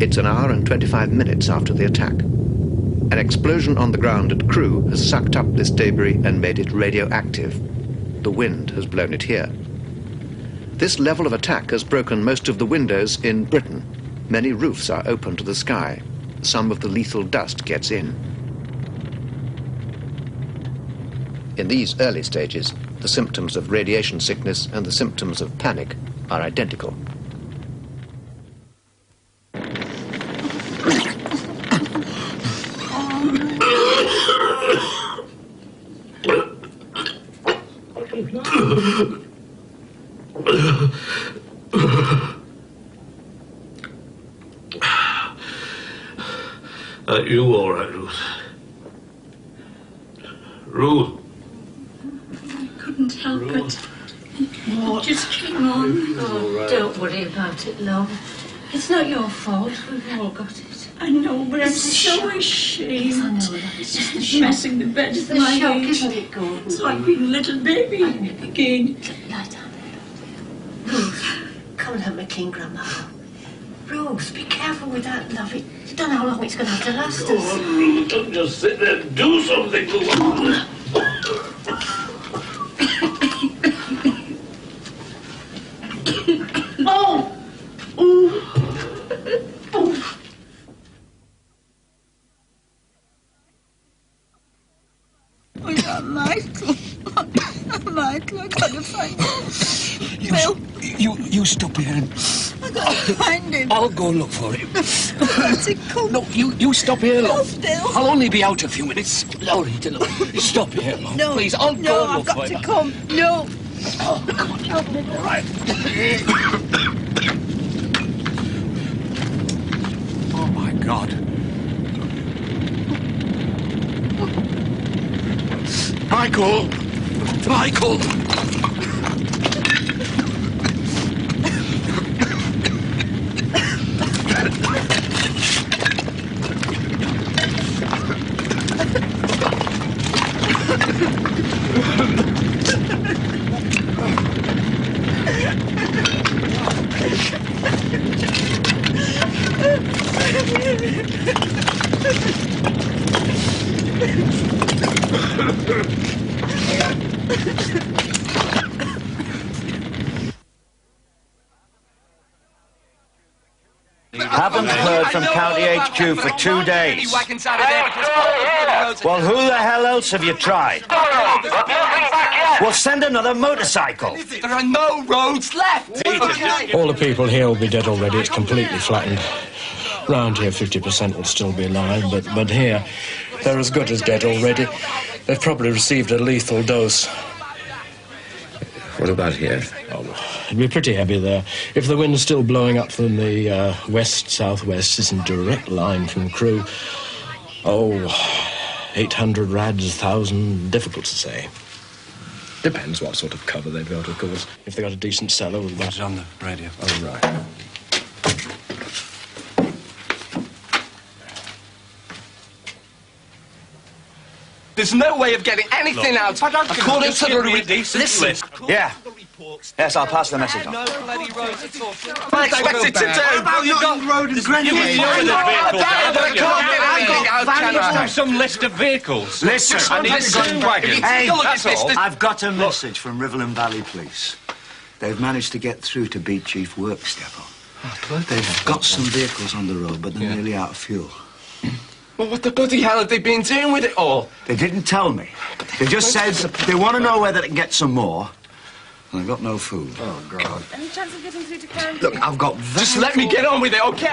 It's an hour and 25 minutes after the attack. An explosion on the ground at Crewe has sucked up this debris and made it radioactive. The wind has blown it here. This level of attack has broken most of the windows in Britain. Many roofs are open to the sky. Some of the lethal dust gets in. In these early stages, the symptoms of radiation sickness and the symptoms of panic are identical. Are you all right, Ruth? Ruth? I couldn't help it. It just came on. Oh, don't worry about it, love. It's not your fault. We've all got it. I know, but I'm so ashamed. Yes, I know that. It's just the shock. Messing the bed It's with the my shock, age. isn't it, Gordon? It's like being a little baby again. Lie down there. Ruth, come and help me clean Grandma. Ruth, be careful with that, love. You don't know how long it's going to have to last us. Oh, Ruth, don't just sit there and do something. Oh! Oh! Oh! Oh, yeah, Michael. Michael, I gotta find him. Bill. You stop here and I gotta find him. I'll go look for him. Where's he come? No, you stop here, love. Bill. I'll only be out a few minutes. No, Rita, no. Stop here, love. No, please, I'll no, go I've look got for to him. come. No. Oh, come on. Help me. All right. Oh, my God. Michael! Michael! Haven't heard from County HQ for 2 days. Well, who the hell else have you tried? Well, send another motorcycle. There are no roads left. All the people here will be dead already. It's completely flattened. Round here, 50% will still be alive, but here, they're as good as dead already. They've probably received a lethal dose. What about here? Oh, it'd be pretty heavy there. If the wind's still blowing up from the west-southwest, it's in direct line from Crewe. Oh, 800 rads, 1,000, difficult to say. Depends what sort of cover they've got, of course. If they've got a decent cellar with It's on the radio. Oh, right. There's no way of getting anything out according to the listen. Yeah. Yes, I'll pass the message on. No bloody roads at all. What expected to do? How about not on the road and granulated? You know where the vehicle van must have some list of vehicles. Listen, I need 2 wagons. Hey, that's all. I've got a message from Riverland Valley Police. They've managed to get through to Beat Chief Works Depot. They've got some vehicles on the road, but they're nearly out of fuel. Well, what the bloody hell have they been doing with it all? They didn't tell me. They just said they want to know whether they can get some more. And they've got no food. Oh, God. Any chance of getting through to county? Look, I've got... Just let me get on with it, OK?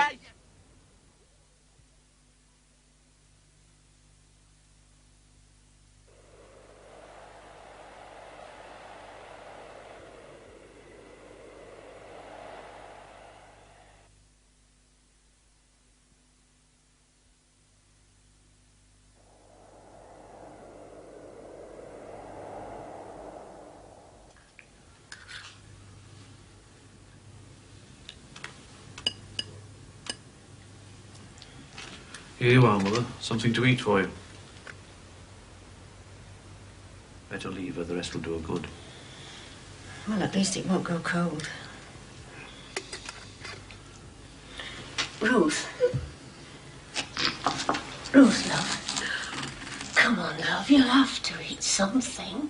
Here you are, Mother. Something to eat for you. Better leave her, the rest will do her good. Well, at least it won't go cold. Ruth. Ruth, love. Come on, love. You'll have to eat something.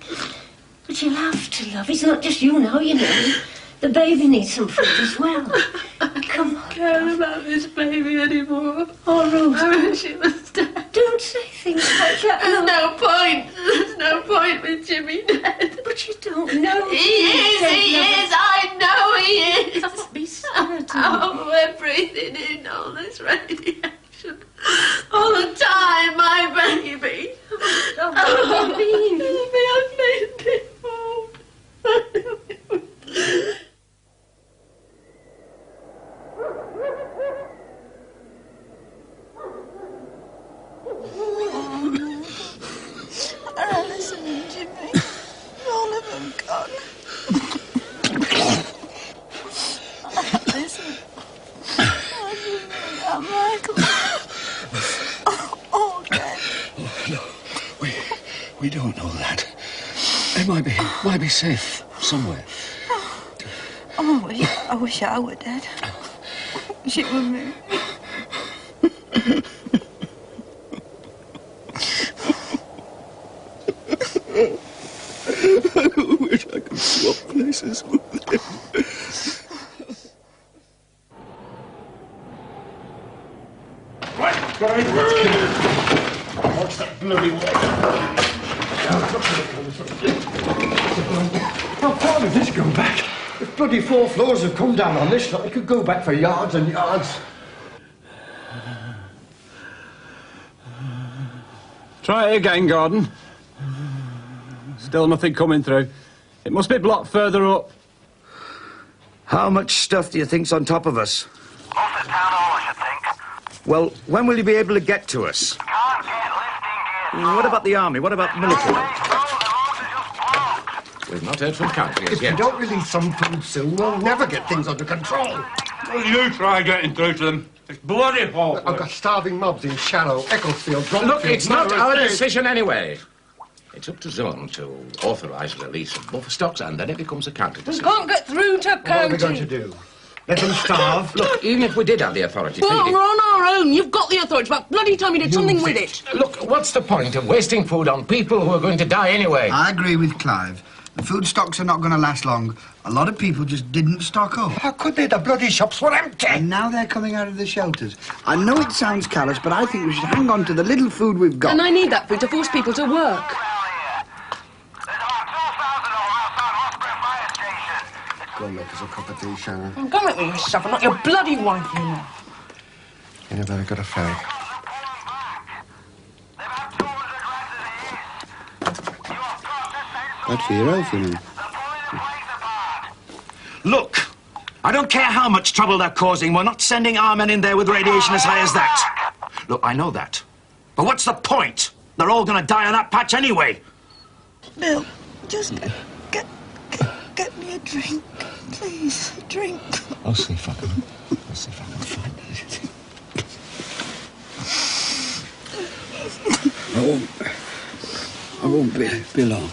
But you'll have to, love. It's not just you now, you know. The baby needs some food as well. Come on. I don't care about this baby anymore. Oh, Ruth. I wish she was dead. Don't say things like that. There's no point. There's no point with Jimmy dead. But you don't know. He is. I know he is. Just be certain. Oh, we're breathing in all this radiation. All the time, my baby. Oh, baby. Alice and Jimmy, all of them gone. Listen, I didn't know about Michael. Oh, Dad. Oh, no, we don't know that. They might be safe somewhere. Oh, I wish I were dead. Wish it were me. I wish I could swap places with them. Right, go ahead. Watch that bloody way. How far does this go back? If bloody 4 floors have come down on this, it could go back for yards and yards. Try it again, Gordon. Still nothing coming through. It must be blocked further up. How much stuff do you think's on top of us? Most of town hall, I should think. Well, when will you be able to get to us? Can't get lifting gear. What about the army? What about the military? We've not heard from county as If we yet. don't release some food soon, we'll never get things under control. Well, you try getting through to them. It's bloody hopeless. I've got starving mobs in Shallow, Ecclesfield, Bromfield... Look, it's not our Estate. decision anyway. It's up to Zone to authorise release of buffer stocks, and then it becomes a county We decision. can't get through to county. What are we going to do? Let them starve? Look, even if we did have the authority Well, feeding... we're on our own. You've got the authority. But bloody time you did something with it. Look, what's the point of wasting food on people who are going to die anyway? I agree with Clive. The food stocks are not going to last long. A lot of people just didn't stock up. How could they? The bloody shops were empty. And now they're coming out of the shelters. I know it sounds callous, but I think we should hang on to the little food we've got. And I need that food to force people to work. Go and make us a cup of tea, Sharon. Come at me yourself. I'm not your bloody wife, you know. You never got a fag. That's for your health, you know. Look, I don't care how much trouble they're causing. We're not sending our men in there with radiation as high as that. Look, I know that. But what's the point? They're all going to die on that patch anyway. Bill, just get me a drink, please. A drink. I'll see if I can find anything. I won't be long.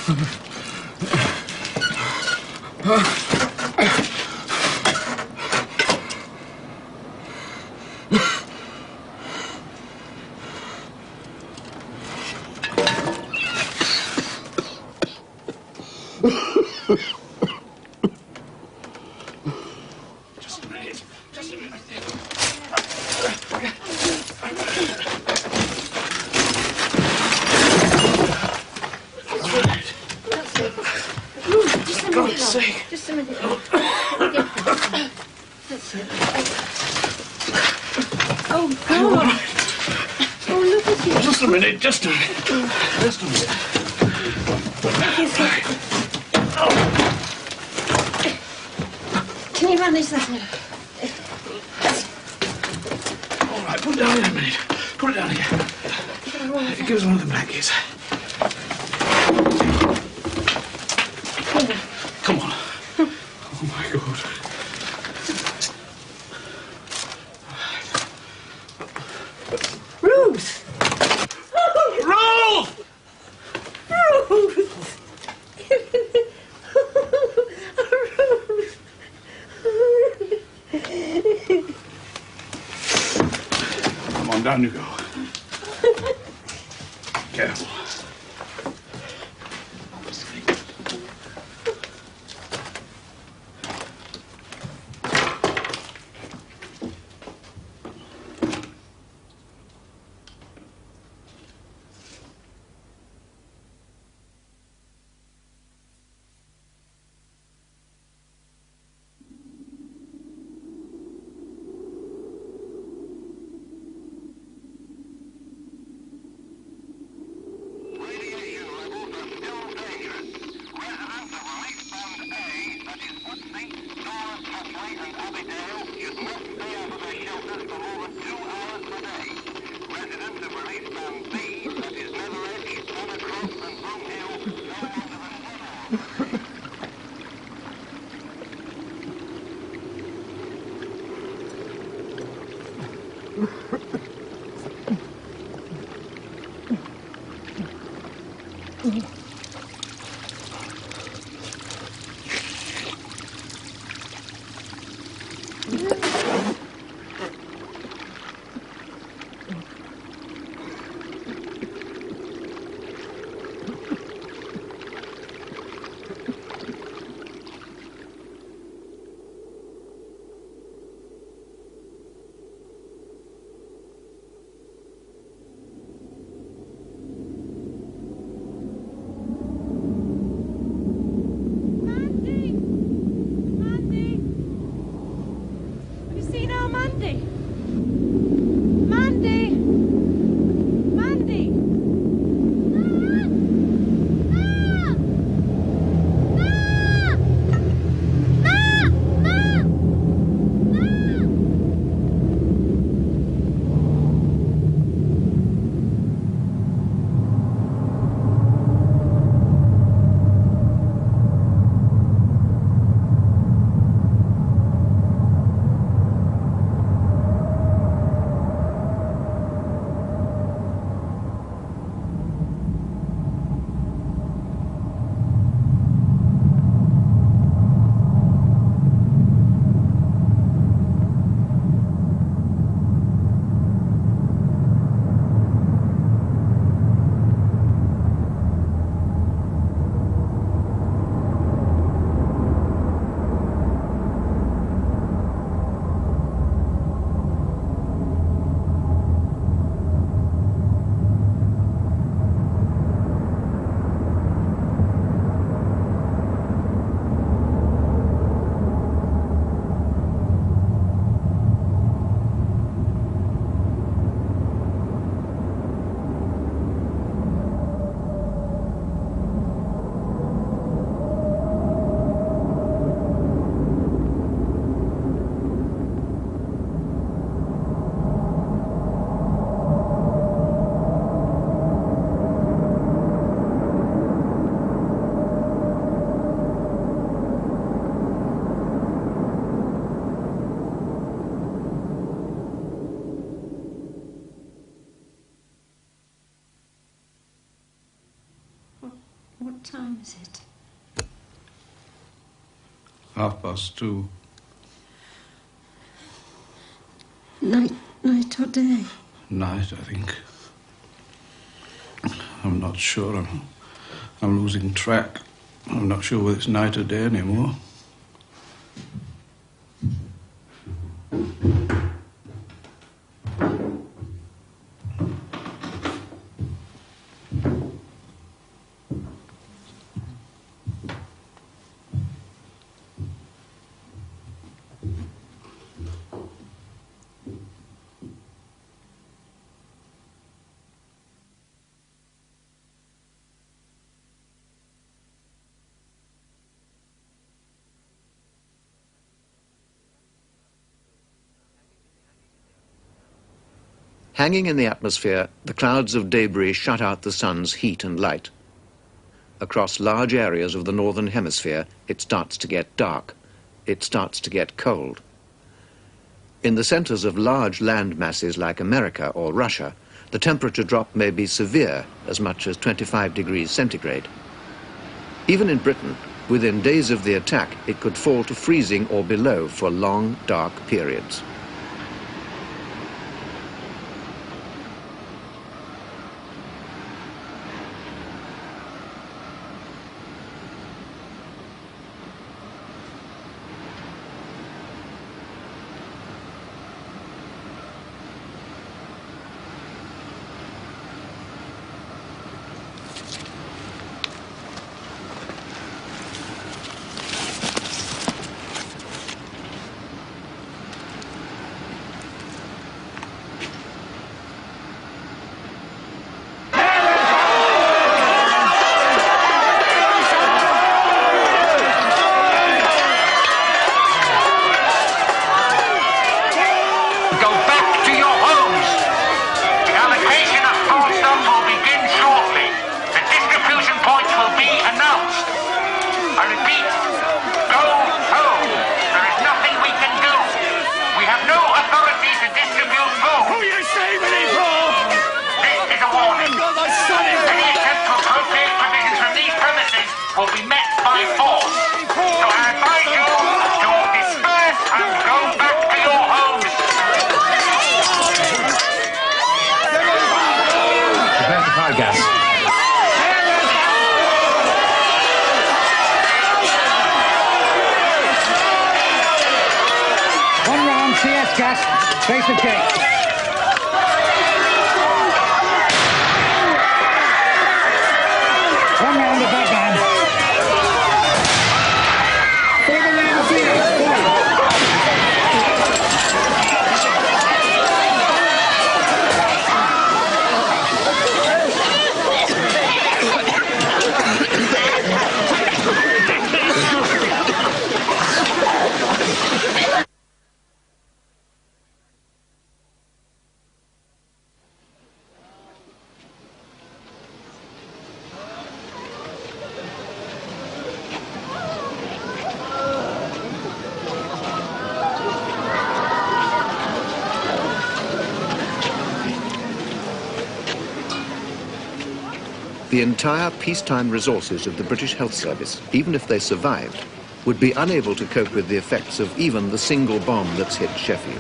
Just a minute. Just a minute. Just a minute. God's sake. Just a minute. That's it. Oh, God. Oh, look at you. Just a minute. Just a minute. Just a minute. Can you manage that? All right, put it down in a minute. Put it down again. It gives one of the blankets. Come on. Oh, my God. Ruth! Ruth! Come on, down you go. Careful. What time is it? 2:30. Night or day? Night, I think. I'm not sure. I'm losing track. I'm not sure whether it's night or day anymore. Hanging in the atmosphere, the clouds of debris shut out the sun's heat and light. Across large areas of the northern hemisphere, it starts to get dark. It starts to get cold. In the centers of large land masses like America or Russia, the temperature drop may be severe, as much as 25 degrees centigrade. Even in Britain, within days of the attack, it could fall to freezing or below for long, dark periods. Will be met by force. So I advise you to disperse and go back to your homes. Prepare to fire gas. One round CS gas, face of gate. One round of that man. The entire peacetime resources of the British Health Service, even if they survived, would be unable to cope with the effects of even the single bomb that's hit Sheffield.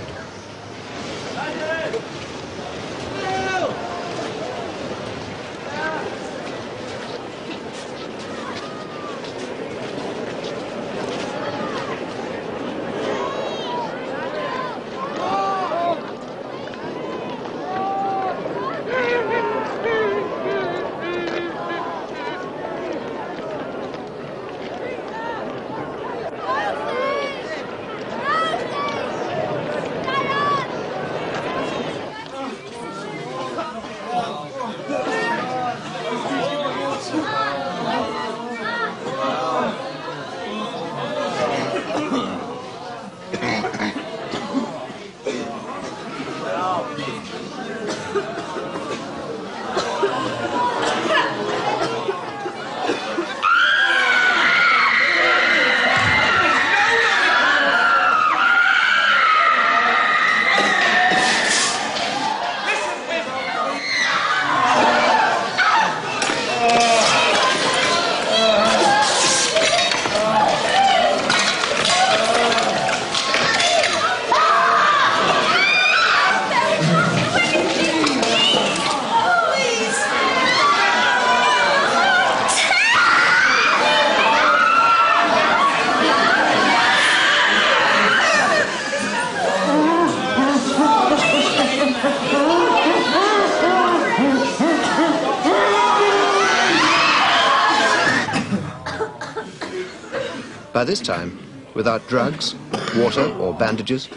By this time, without drugs, water or bandages,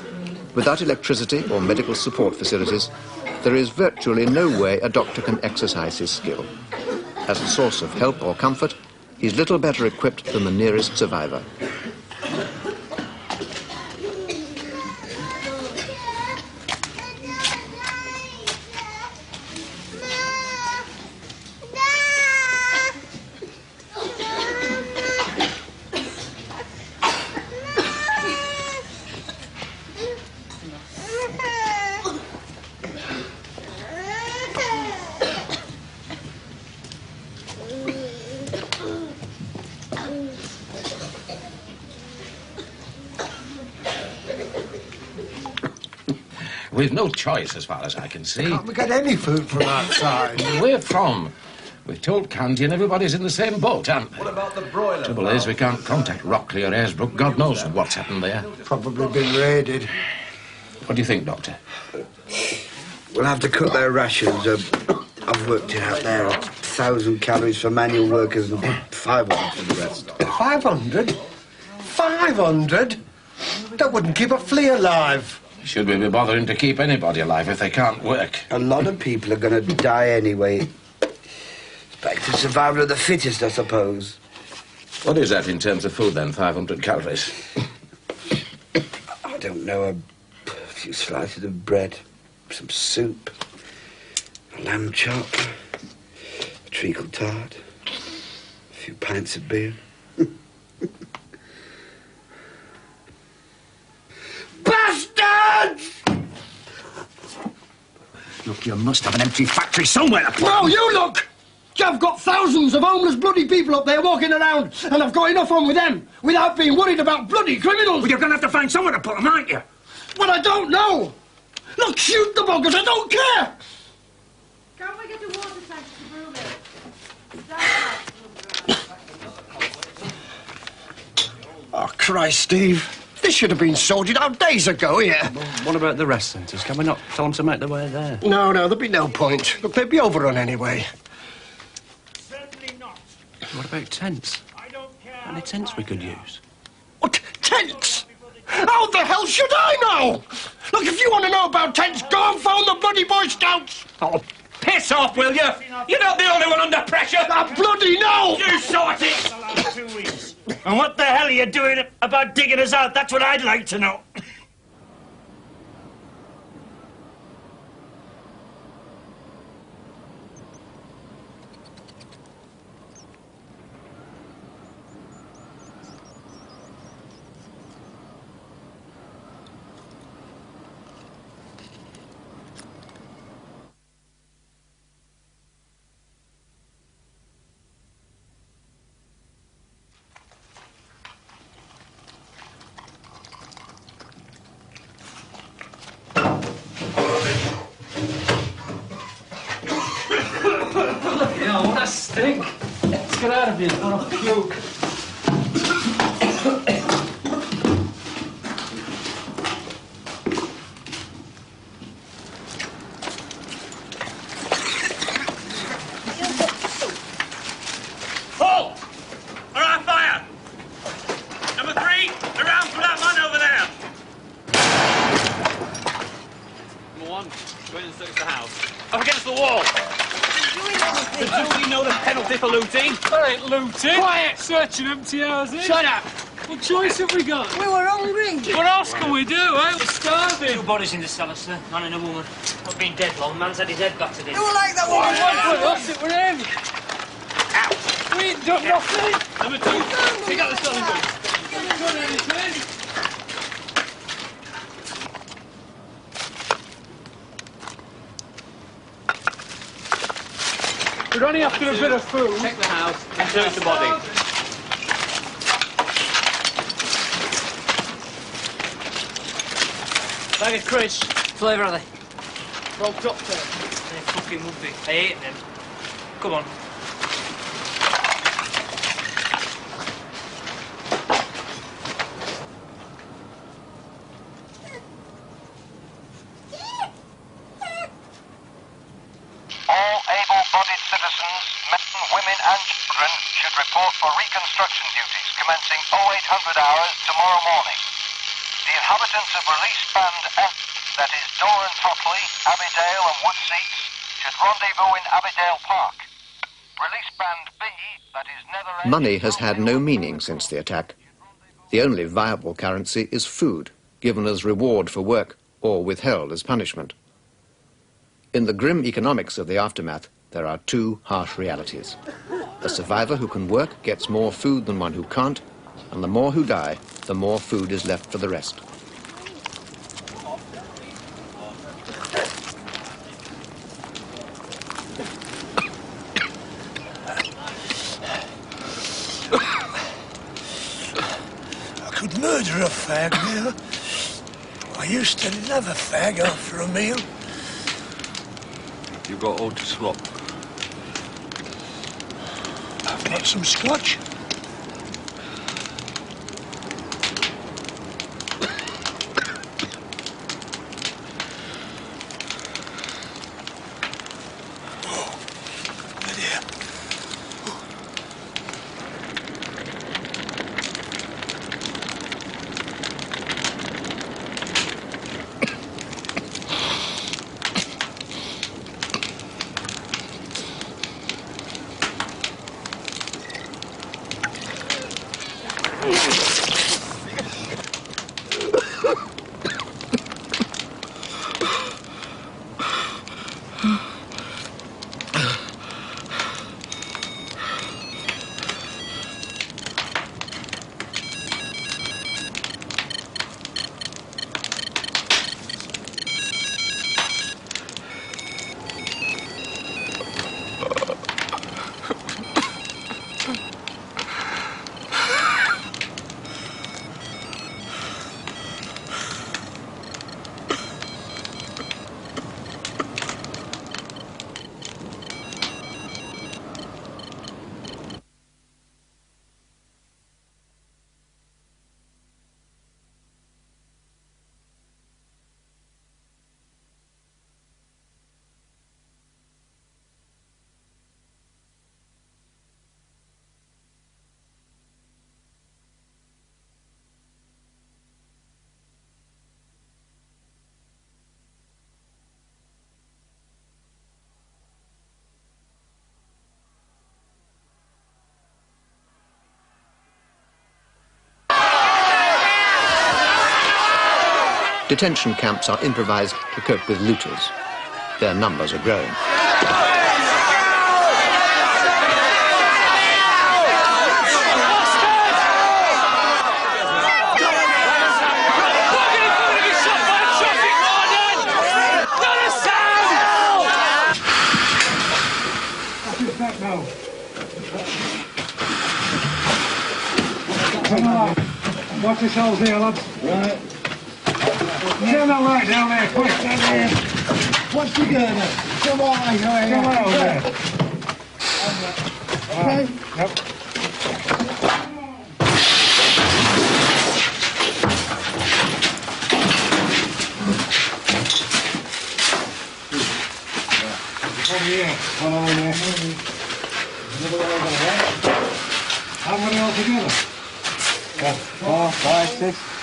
without electricity or medical support facilities, there is virtually no way a doctor can exercise his skill. As a source of help or comfort, he's little better equipped than the nearest survivor. We've no choice, as far as I can see. Can't we get any food from outside? Where from? We've told County and everybody's in the same boat, aren't they? What about the broiler? Trouble is, we can't contact Rockley or Airsbrook. God knows what's happened there. Probably been raided. What do you think, Doctor? We'll have to cut their rations. I've worked it out there. 1,000 calories for manual workers and 500 for the rest. 500? 500? That wouldn't keep a flea alive. Should we be bothering to keep anybody alive if they can't work? A lot of people are going to die anyway. It's back to survival of the fittest, I suppose. What is that in terms of food, then? 500 calories? I don't know. A few slices of bread, some soup, a lamb chop, a treacle tart, a few pints of beer. Bastards! Look, you must have an empty factory somewhere to put No, them. you look! I've got thousands of homeless bloody people up there walking around, and I've got enough on with them without being worried about bloody criminals. Well, you're going to have to find somewhere to put them, aren't you? But I don't know. Look, shoot the buggers, I don't care. Can't we get a water tank to brew it? Oh, Christ, Steve. This should have been sorted out days ago, yeah. What about the rest centres? Can we not tell them to make their way there? No, there'd be no point. Look, they'd be overrun anyway. What about tents? Any tents we could use? What? Tents? How the hell should I know? Look, if you want to know about tents, go and phone the bloody Boy Scouts. Oh, piss off, will you? You're not the only one under pressure. I bloody know! You sort it! 2 weeks. And what the hell are you doing about digging us out? That's what I'd like to know. Yeah, what a stink. Let's get out of here. I want to puke. Paul! All right, fire! Number 3, around for that man over there. Number 1, go in and search the house. Up against the wall. Do you know the penalty for looting? That ain't looting. Quiet! Searching empty houses. Shut up! What choice have we got? We were hungry. What else can we do, eh? We're starving. 2 bodies in the cellar, sir. Man and a woman. Not been dead long. Man's had his head battered in. Who like that one? What's it? We're in. We ain't done nothing. Number 2, take out the selling goods. Haven't done anything. We're only after a bit of food. Check the house and search the body. Bag of crisps. Flavour are they? Rolled up there. They fucking would be. I ate them. Come on. All able-bodied citizens persons, men, women and children should report for reconstruction duties commencing 0800 hours tomorrow morning. The inhabitants of Release Band F, that is Doran Totley, Abbeydale and Woodseats, should rendezvous in Abbeydale Park. Release Band B, that is Netherend... Money has had no meaning since the attack. The only viable currency is food, given as reward for work or withheld as punishment. In the grim economics of the aftermath, there are two harsh realities. A survivor who can work gets more food than one who can't, and the more who die, the more food is left for the rest. I could murder a fag now. I used to love a fag after a meal. You got all to swap. I've got some scotch. Detention camps are improvised to cope with looters. Their numbers are growing. Come on, watch yourselves here, lads. Right. Turn that light down there, quick. What's the girder? Come on, Come on over there. Okay. Yep. One here, one over there. Another one over there. How many altogether? 4, 5, 6.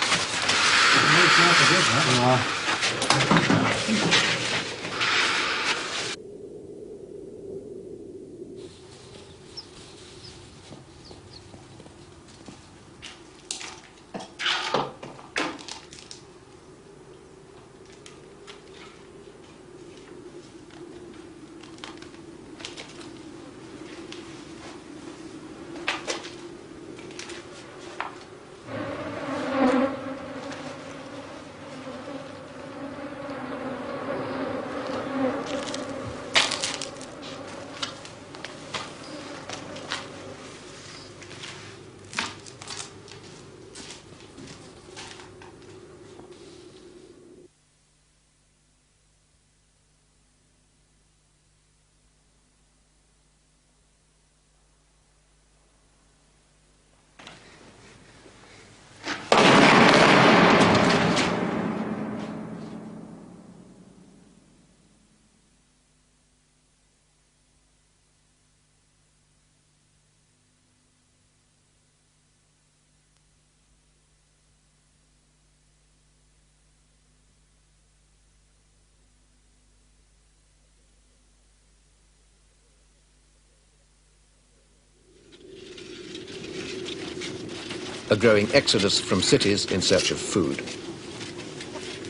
a growing exodus from cities in search of food.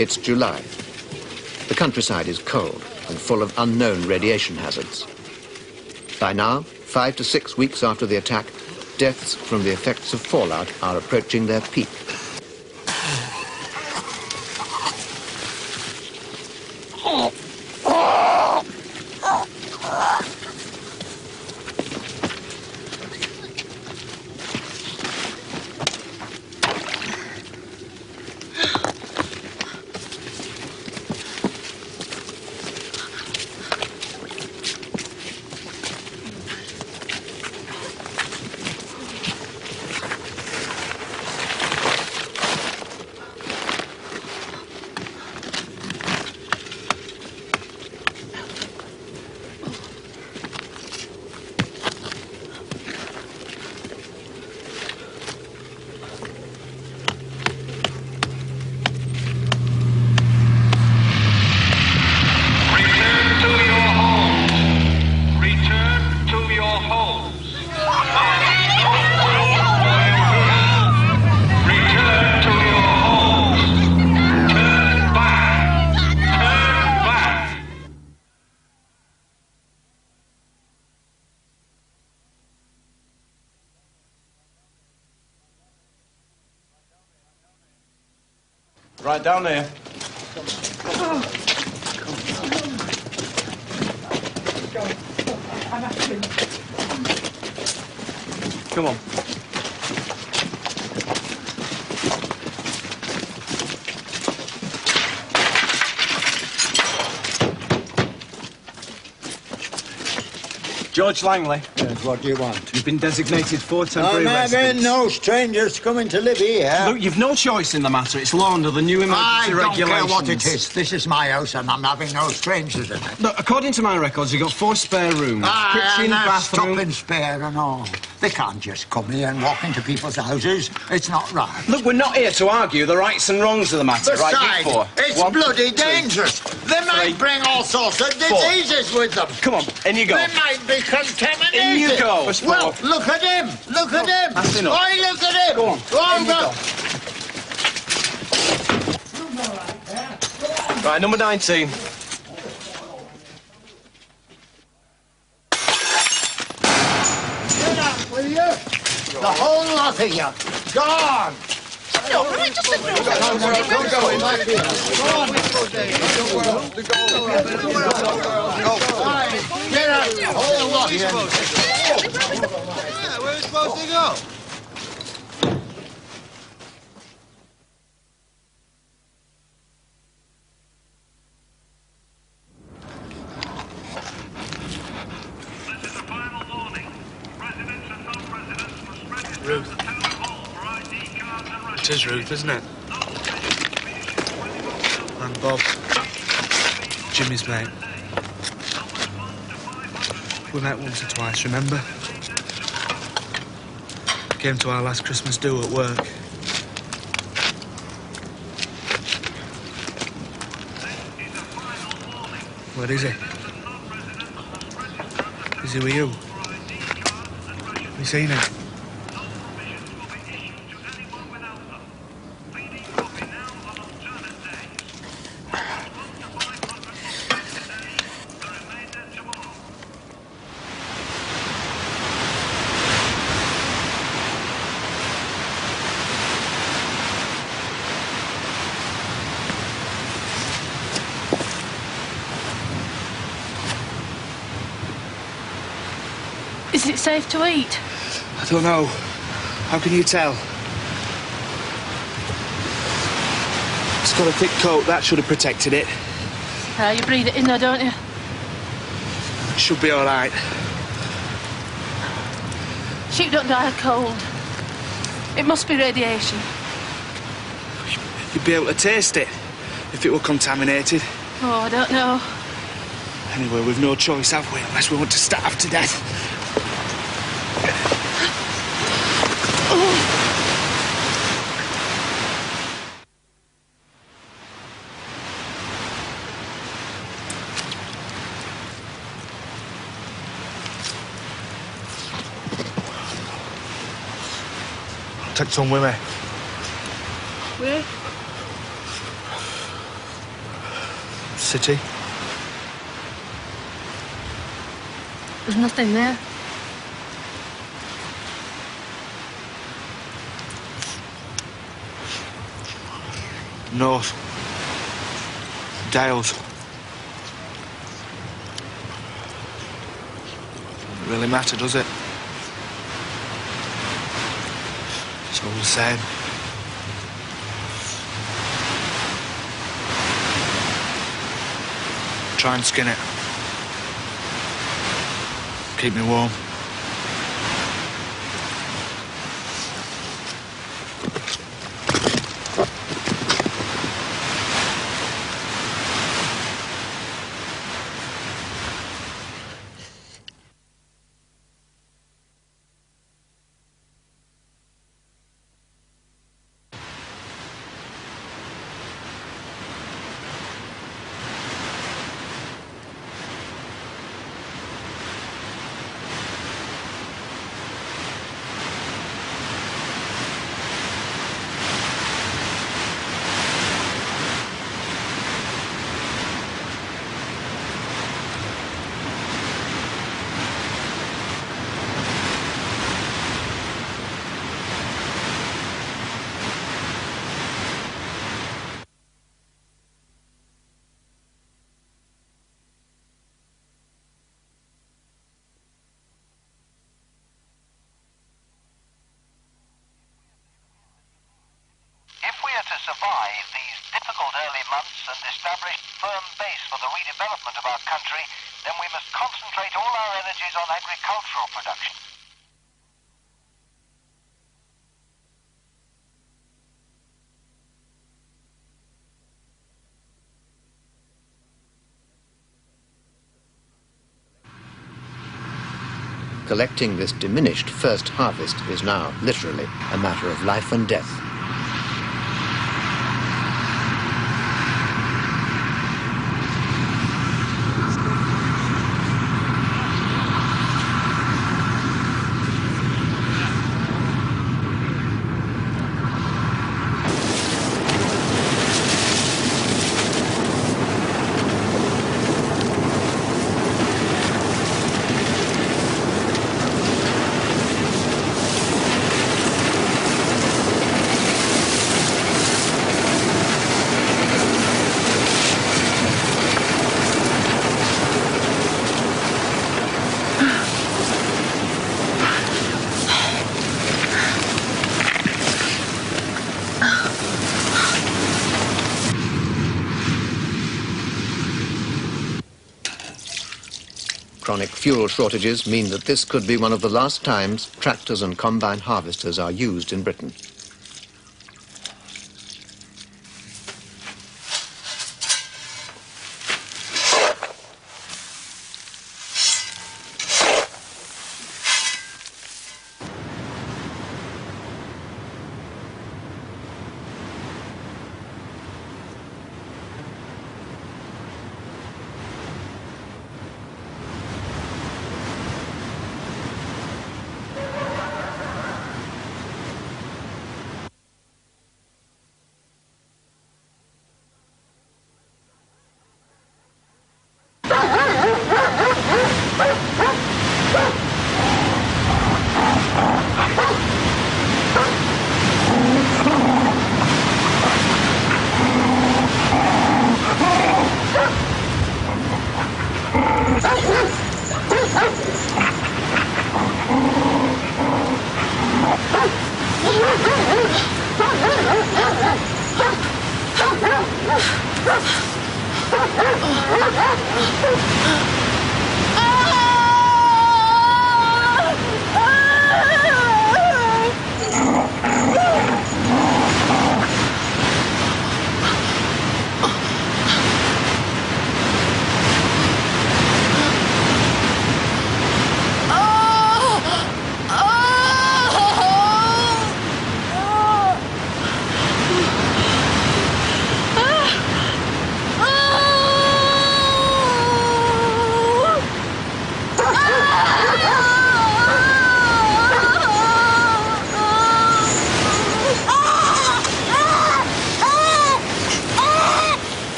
It's July. The countryside is cold and full of unknown radiation hazards. By now, 5 to 6 weeks after the attack, deaths from the effects of fallout are approaching their peak. Right down there. Come on. George Langley. Yes, what do you want? You've been designated for temporary there residence. ain't no strangers coming to live here. Look, you've no choice in the matter. It's law under the new emergency regulations. I don't care what it is. This is my house and I'm having no strangers in it. Look, according to my records, you've got 4 spare rooms. Kitchen, bathroom... Stopping spare and all. They can't just come here and walk into people's houses. It's not right. Look, we're not here to argue the rights and wrongs of the matter, Besides, right? Before. It's 1, bloody 2, dangerous. They might bring all sorts of 4. diseases with them. Come on, in you go. They might be contaminated. In you go. Well, look at him. Look at him. That's enough. Oi, look at him. Go on. Go on, In you go. Right, number 19. Get up, will you? The whole lot of you. Gone. No, right, just a minute. Get up, the whole lot of you. Yeah, where are we supposed to go? Ruth. It is Ruth, isn't it? And Bob. Jimmy's mate. We met once or twice, remember? Came to our last Christmas do at work. Where is he? Is he with you? Have you seen him? Is it safe to eat? I don't know. How can you tell? It's got a thick coat. That should have protected it. You breathe it in though, don't you? It should be all right. Sheep don't die of cold. It must be radiation. You'd be able to taste it if it were contaminated. Oh, I don't know. Anyway, we've no choice, have we? Unless we want to starve to death. Take some with me. Where? City. There's nothing there. North. Dales. Doesn't really matter, does it? It's all the same. Try and skin it. Keep me warm. If we are to survive these difficult early months and establish a firm base for the redevelopment of our country, then we must concentrate all our energies on agricultural production. Collecting this diminished first harvest is now literally a matter of life and death. Chronic fuel shortages mean that this could be one of the last times tractors and combine harvesters are used in Britain.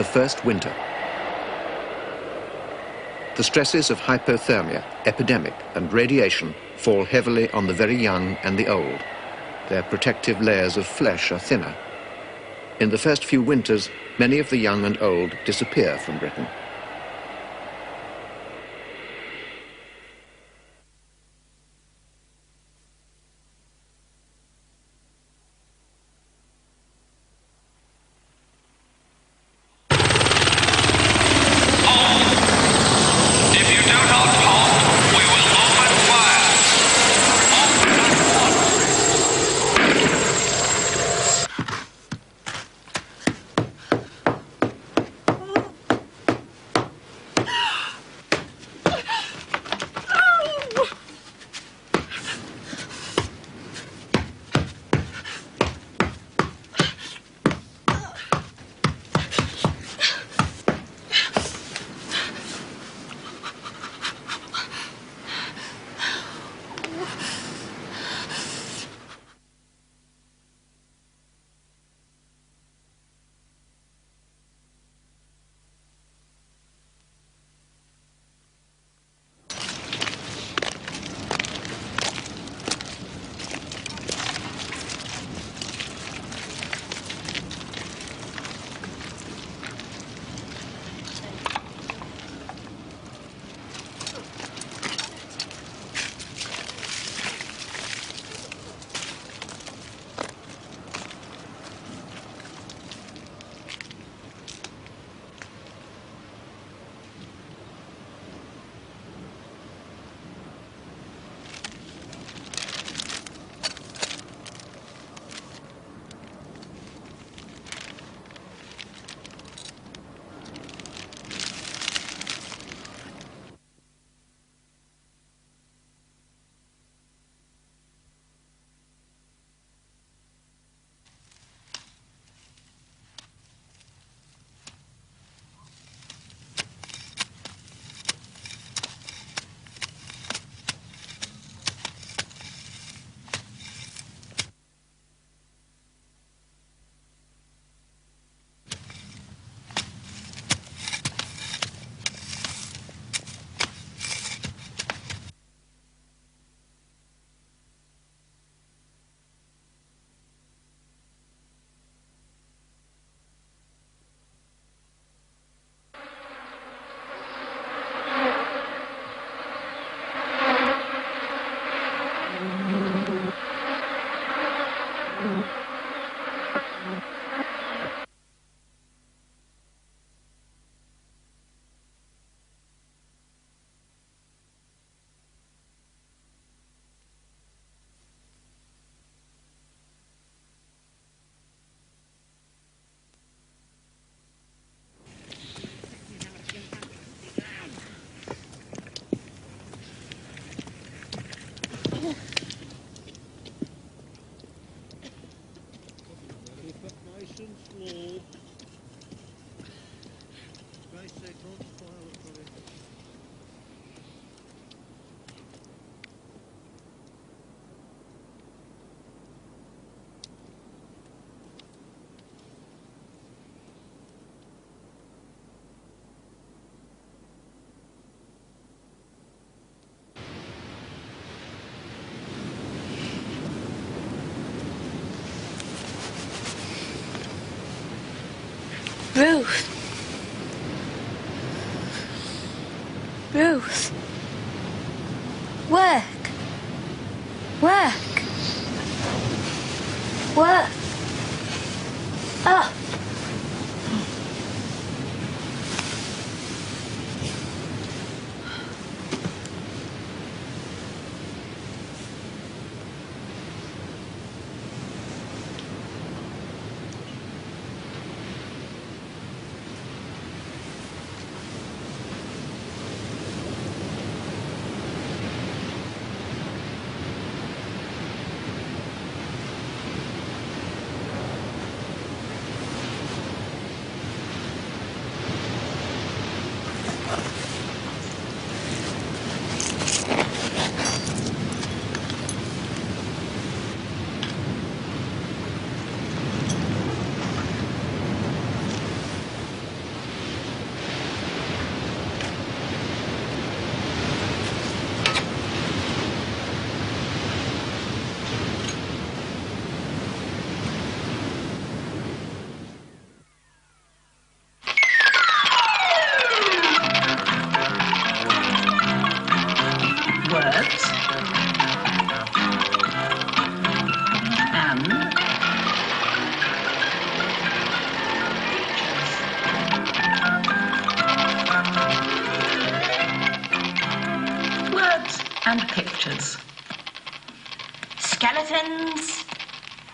first winter. The stresses of hypothermia, epidemic, and radiation fall heavily on the very young and the old. Their protective layers of flesh are thinner. In the first few winters, many of the young and old disappear from Britain. Ruth. Ruth. Work. Work. Work. Oh. and pictures. Skeletons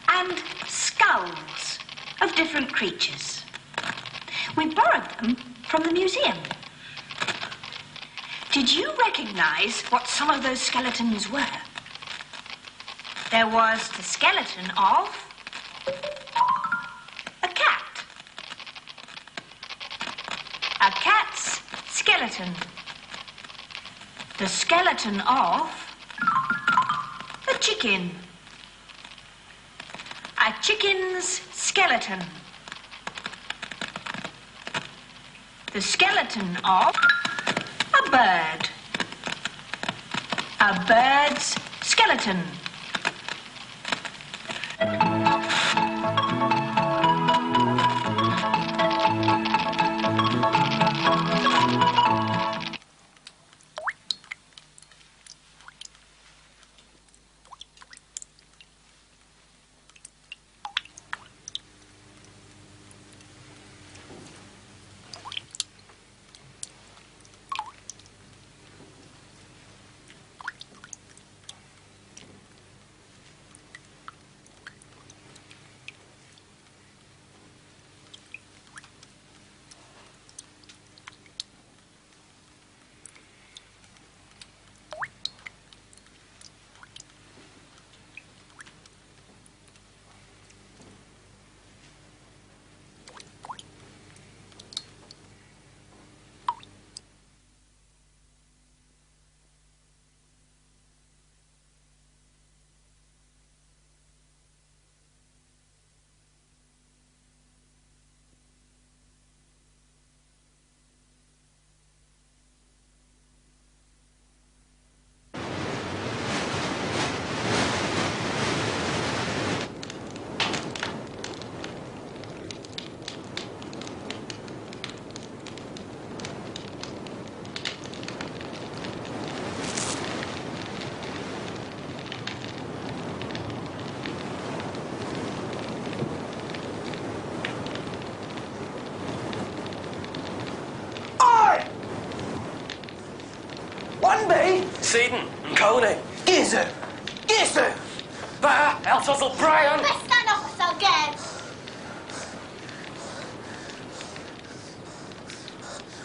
and skulls of different creatures. We borrowed them from the museum. Did you recognise what some of those skeletons were? There was the skeleton of a cat. A cat's skeleton. The skeleton of a chicken. A chicken's skeleton. The skeleton of a bird. A bird's skeleton. Seaton and Coney. Gizzard! Gizzard! Better, else I'll Brian! Let's stand off again!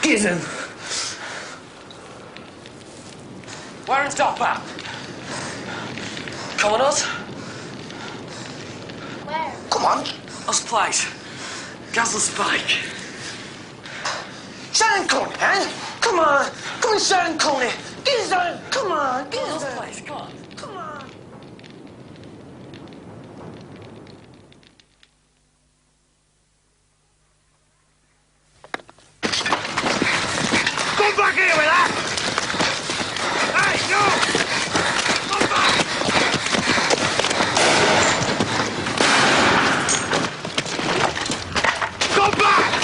Gizzard! Warren's Dopper! Calling us? Where? Come on! Us place. Gazzle Spike. Shannon Coney, eh? Come on! Come on, Shannon Coney! Gizzard! Come on! Gizzard! Place, come on! Come on! Come back here with that! Hey, no! Come back! Come back!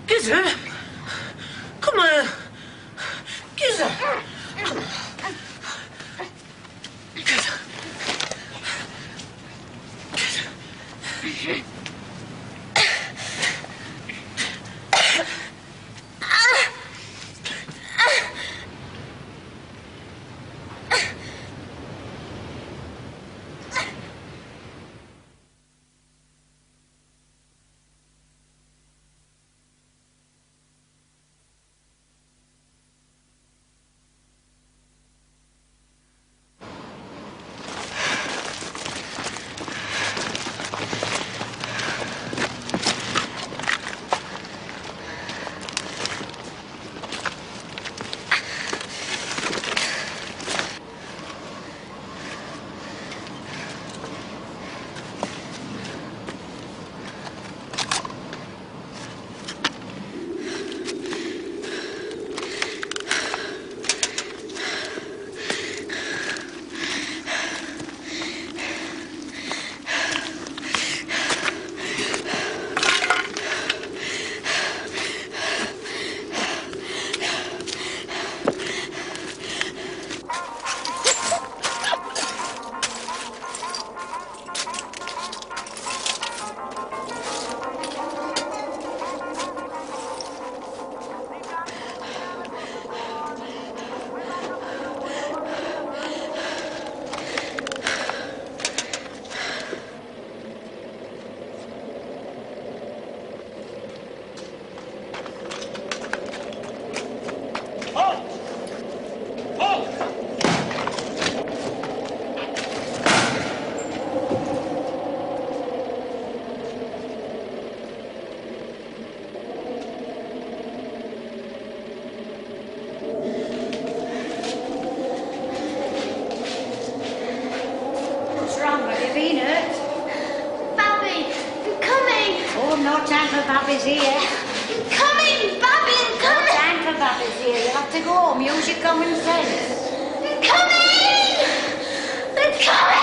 Gizzard? Come on! have been hurt. Babby, I'm coming. Oh, no time for Babby's here. I'm coming, Babby, I'm coming. No time for Babby's here. You'll have to go home. Use your common sense. I'm coming. I'm coming.